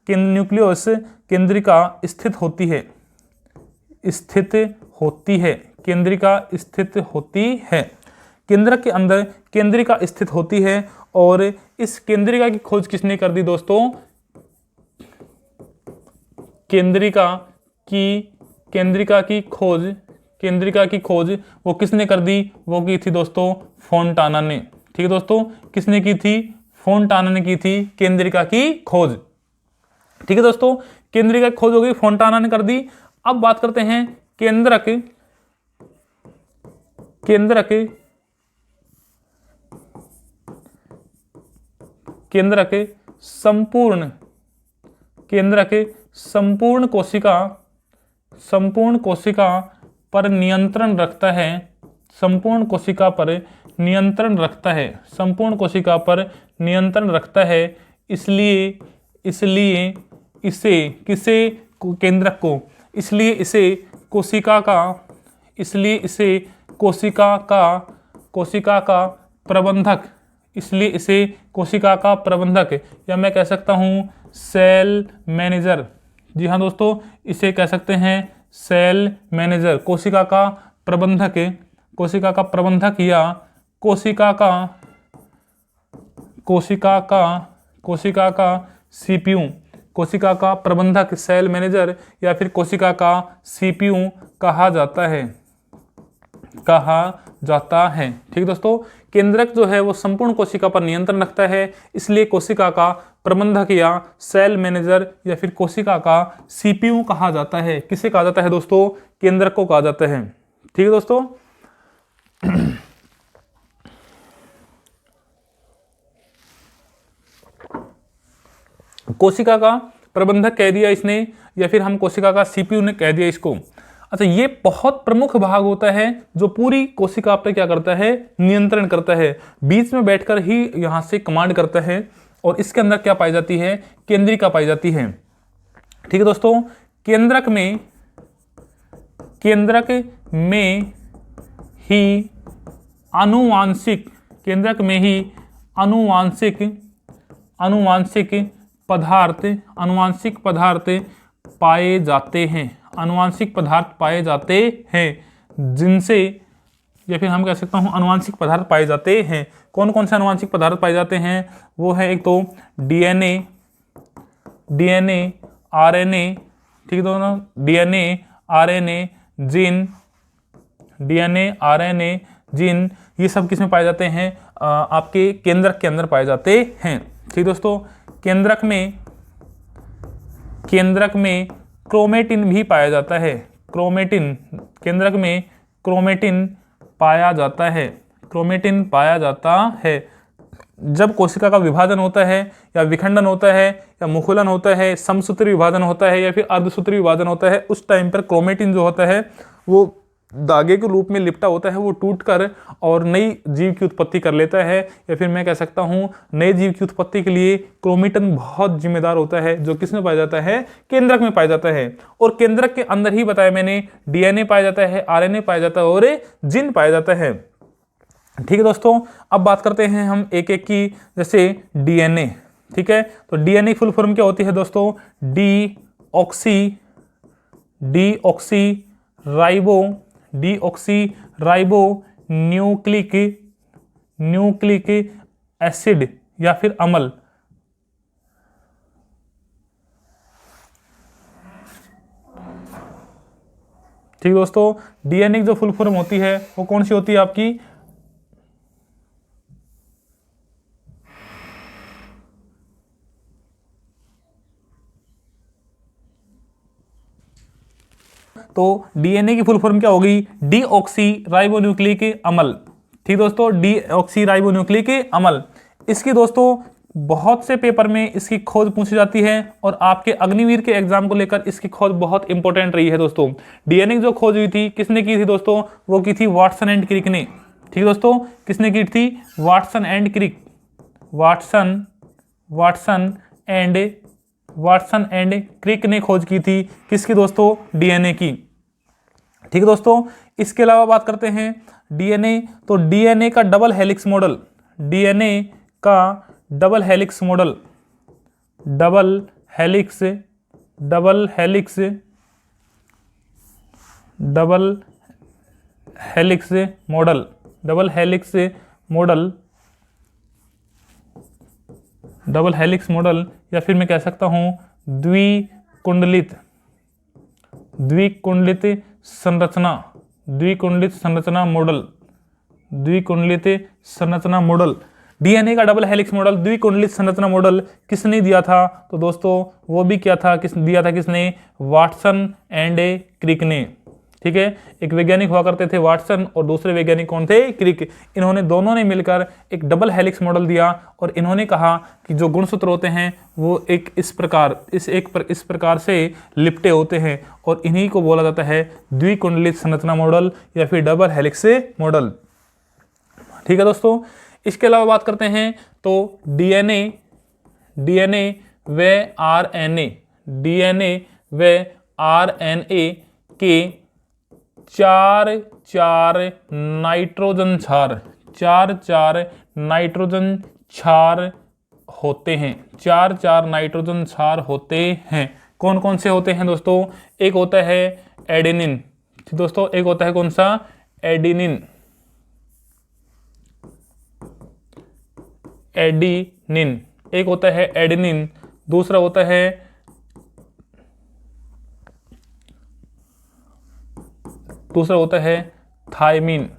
[SPEAKER 1] न्यूक्लियस केंद्रिका स्थित होती है, केंद्रक के अंदर केंद्रिका स्थित होती है। और इस केंद्रिका की खोज किसने कर दी दोस्तों, केंद्रिका की खोज वो किसने कर दी, वो की थी दोस्तों फोंटाना ने। ठीक है दोस्तों, किसने की थी, फोंटाना ने की थी केंद्रिका की खोज। ठीक है दोस्तों, केंद्रिका की खोज हो गई, फोंटाना ने कर दी। अब बात करते हैं केंद्रक संपूर्ण कोशिका पर नियंत्रण रखता है, इसलिए इसे कोशिका का प्रबंधक या मैं कह सकता हूं सेल मैनेजर। जी हाँ दोस्तों, इसे कह सकते हैं सेल मैनेजर, कोशिका का प्रबंधक या कोशिका का सीपीयू, कोशिका का प्रबंधक सेल मैनेजर या फिर कोशिका का सीपीयू कहा जाता है। ठीक दोस्तों, केंद्रक जो है वो संपूर्ण कोशिका पर नियंत्रण रखता है, इसलिए कोशिका का प्रबंधक या सेल मैनेजर या फिर कोशिका का सीपीयू कहा जाता है। किसे कहा जाता है दोस्तों, केंद्रक को कहा जाता है। ठीक है दोस्तों, कोशिका का प्रबंधक कह दिया इसने या फिर हम कोशिका का सीपीयू ने कह दिया इसको। अच्छा, ये बहुत प्रमुख भाग होता है जो पूरी कोशिका पे क्या करता है, नियंत्रण करता है, बीच में बैठकर ही यहां से कमांड करता है। और इसके अंदर क्या पाई जाती है, केंद्रिका पाई जाती है। ठीक है दोस्तों, केंद्रक में ही आनुवांशिक पदार्थ पाए जाते हैं, जिनसे या फिर हम कह सकता हूं आनुवांशिक पदार्थ पाए जाते हैं। कौन कौन से आनुवांशिक पदार्थ पाए जाते हैं, वो है एक तो डीएनए, आरएनए। ठीक है दोस्तों, डीएनए, आरएनए, जीन, ये सब किसमें पाए जाते हैं, आपके केंद्रक के अंदर पाए जाते हैं। ठीक दोस्तों, केंद्रक में क्रोमेटिन भी पाया जाता है। केंद्रक में क्रोमेटिन पाया जाता है। जब कोशिका का विभाजन होता है या विखंडन होता है या मुकुलन होता है, समसूत्री विभाजन होता है या फिर अर्धसूत्री विभाजन होता है, उस टाइम पर क्रोमेटिन जो होता है वो धागे के रूप में लिपटा होता है, वो टूटकर और नई जीव की उत्पत्ति कर लेता है। या फिर मैं कह सकता हूं नए जीव की उत्पत्ति के लिए क्रोमेटिन बहुत जिम्मेदार होता है, जो किसमें पाया जाता है, केंद्रक में पाया जाता है। और केंद्रक के अंदर ही बताया मैंने, डीएनए पाया जाता है, आरएनए पाया जाता है और जीन पाया जाता है। ठीक है दोस्तों, अब बात करते हैं हम एक एक की, जैसे डीएनए। ठीक है, तो डीएनए की फुल फॉर्म क्या होती है दोस्तों? डीऑक्सी राइबो न्यूक्लिक एसिड या फिर अम्ल। ठीक दोस्तों, डीएनए की जो फुल फॉर्म होती है वो कौन सी होती है आपकी? तो डीएनए की फुल फॉर्म क्या होगी? डीऑक्सी राइबोन्यूक्लिक अम्ल। ठीक दोस्तों, डीऑक्सी राइबोन्यूक्लिक अम्ल। इसकी दोस्तों बहुत से पेपर में इसकी खोज पूछी जाती है और आपके अग्निवीर के एग्जाम को लेकर इसकी खोज बहुत इंपॉर्टेंट रही है दोस्तों। डीएनए की जो खोज हुई थी किसने की थी दोस्तों? वो की थी वाटसन एंड क्रिक ने। ठीक दोस्तों, किसने की थी? Watson and Crick. Watson and Crick ने खोज की थी किसकी दोस्तों? डीएनए की। ठीक है दोस्तों, इसके अलावा बात करते हैं डीएनए। तो डीएनए का डबल हेलिक्स मॉडल, डीएनए का double helix model, double helix model या फिर मैं कह सकता हूं द्विकुंडलित संरचना मॉडल। डीएनए का डबल हेलिक्स मॉडल, द्विकुंडलित संरचना मॉडल किसने दिया था? तो दोस्तों वो भी क्या था, किसने? वाटसन एंड क्रिक ने। ठीक है, एक वैज्ञानिक हुआ करते थे वाटसन और दूसरे वैज्ञानिक कौन थे? क्रिक। इन्होंने दोनों ने मिलकर एक डबल हेलिक्स मॉडल दिया और इन्होंने कहा कि जो गुणसूत्र होते हैं वो इस प्रकार से लिपटे होते हैं और इन्हीं को बोला जाता है द्विकुंडलित संरचना मॉडल या फिर डबल हेलिक्स मॉडल। ठीक है दोस्तों, इसके अलावा बात करते हैं तो डीएनए व आरएनए के चार नाइट्रोजन क्षार होते हैं। चार नाइट्रोजन क्षार होते हैं। कौन कौन से होते हैं दोस्तों? एक होता है एडेनिन। दोस्तों एक होता है कौन सा? एडेनिन। एक होता है एडेनिन, दूसरा होता है थायमिन।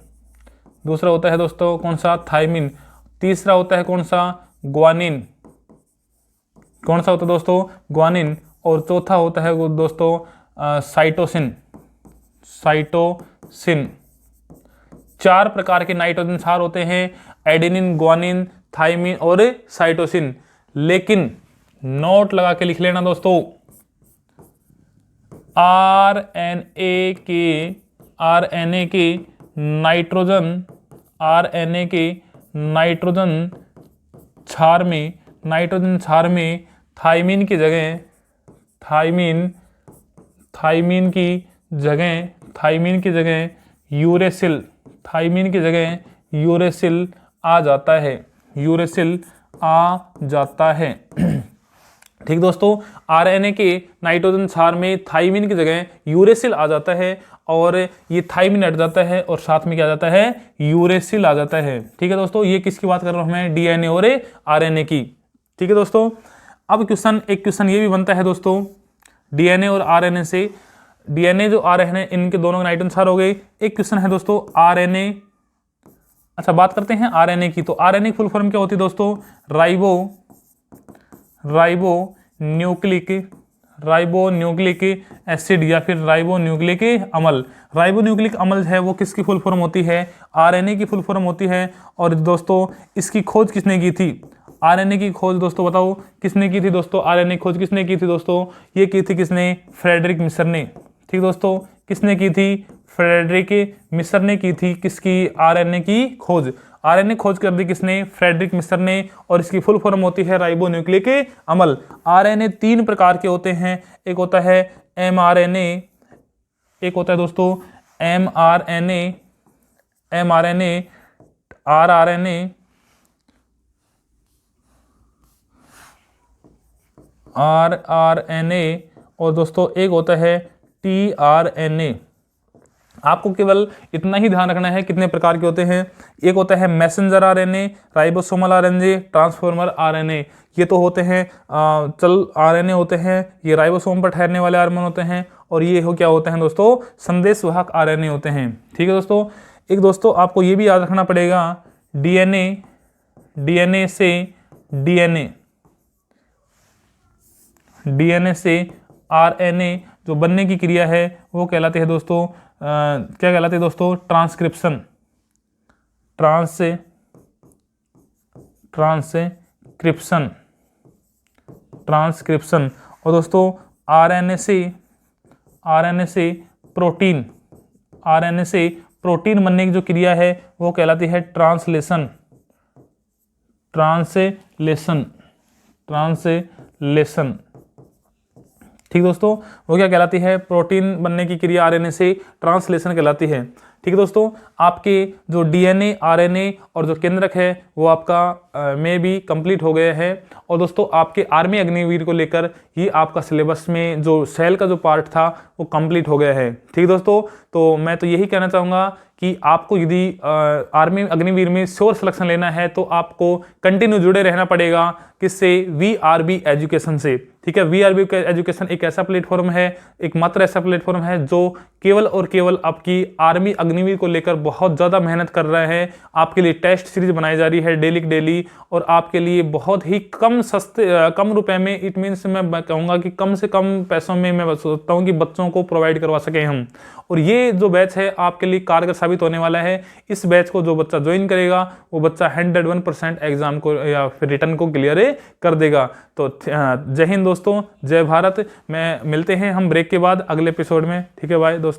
[SPEAKER 1] दूसरा होता है दोस्तों कौन सा? थायमिन। तीसरा होता है कौन सा? ग्वानिन। कौन सा होता है दोस्तों? ग्वानिन। और चौथा होता है वो दोस्तों साइटोसिन। चार प्रकार के नाइट्रोजन क्षार होते हैं, एडेनिन, ग्वानिन, थायमिन और साइटोसिन। लेकिन नोट लगा के लिख लेना दोस्तों, आरएनए के नाइट्रोजन क्षार में थायमिन की जगह यूरेसिल आ जाता है। ठीक दोस्तों, आरएनए के नाइट्रोजन क्षार में थायमिन की जगह यूरेसिल आ जाता है और ये थायमिन हट जाता है और साथ में क्या आ जाता है? यूरेसिल आ जाता है। ठीक है दोस्तों, ये किसकी बात कर रहा हूं मैं? डीएनए और आरएनए की। ठीक है दोस्तों, अब एक क्वेश्चन ये भी बनता है दोस्तों डीएनए और आरएनए से। डीएनए जो आरएनए इनके दोनों नाइट्रोजन क्षार हो गए। एक क्वेश्चन है दोस्तों आरएनए। अच्छा, बात करते हैं आरएनए की। तो आरएनए की फुल फॉर्म क्या होती है दोस्तों? राइबोन्यूक्लिक एसिड या फिर राइबोन्यूक्लिक अम्ल। राइबोन्यूक्लिक अम्ल है वो किसकी फुल फॉर्म होती है? आरएनए की फुल फॉर्म होती है। और दोस्तों इसकी खोज किसने की थी? आरएनए की खोज दोस्तों बताओ किसने की थी दोस्तों? आरएनए की खोज किसने की थी दोस्तों? ये की थी किसने? फ्रेडरिक मिसर ने। ठीक दोस्तों, किसने की थी? फ्रेडरिक मिसर ने की थी किसकी? आरएनए की खोज। आरएनए खोज कर दी किसने? फ्रेडरिक मिसर ने। और इसकी फुल फॉर्म होती है राइबोन्यूक्लिक अम्ल। आरएनए तीन प्रकार के होते हैं। एक होता है एमआरएनए, एक होता है दोस्तों एमआरएनए RRNA, और दोस्तों एक होता है tRNA। आपको केवल इतना ही ध्यान रखना है कितने प्रकार के होते हैं। एक होता है messenger RNA, ribosomal RNA, transformer RNA। ये तो होते हैं चल RNA होते हैं, ये राइबोसोम पर ठहरने वाले RNA होते हैं, और ये क्या होते हैं दोस्तों, संदेशवाहक RNA होते हैं। ठीक है दोस्तों। एक दोस्तों आपको ये भी याद रखना पड़ेगा, DNA से DNA से RNA जो बनने की क्रिया है वो कहलाती है दोस्तों, क्या कहलाती है दोस्तों, ट्रांसक्रिप्शन। ट्रांसक्रिप्शन। और दोस्तों RNA से प्रोटीन बनने की जो क्रिया है वो कहलाती है ट्रांसलेशन। ठीक दोस्तों, वो क्या कहलाती है, प्रोटीन बनने की क्रिया आरएनए से ट्रांसलेशन कहलाती है। ठीक है दोस्तों, आपके जो डीएनए, आरएनए और जो केंद्रक है वो आपका में भी कंप्लीट हो गया है। और दोस्तों आपके आर्मी अग्निवीर को लेकर ही आपका सिलेबस में जो सेल का जो पार्ट था वो कंप्लीट हो गया है। ठीक है दोस्तों, तो मैं तो यही कहना चाहूँगा कि आपको यदि आर्मी अग्निवीर में श्योर सिलेक्शन लेना है तो आपको कंटिन्यू जुड़े रहना पड़ेगा, किससे, VRB एजुकेशन से। ठीक है, VRB एजुकेशन एक ऐसा प्लेटफॉर्म है, एकमात्र ऐसा प्लेटफॉर्म है जो केवल और केवल आपकी आर्मी अग्निवीर को लेकर बहुत ज़्यादा मेहनत कर रहे हैं। आपके लिए टेस्ट सीरीज बनाई जा रही है डेली, और आपके लिए बहुत ही कम रुपए में, इट मीन्स मैं कहूँगा कि कम से कम पैसों में मैं सोचता हूँ कि बच्चों को प्रोवाइड करवा सकें हम। और ये जो बैच है आपके लिए कारगर साबित होने वाला है। इस बैच को जो बच्चा ज्वाइन करेगा वो बच्चा 101% एग्जाम को या फिर रिटर्न को क्लियर कर देगा। तो जय हिंद दोस्तों, जय भारत। मिलते हैं हम ब्रेक के बाद अगले एपिसोड में। ठीक है, बाय दोस्तों।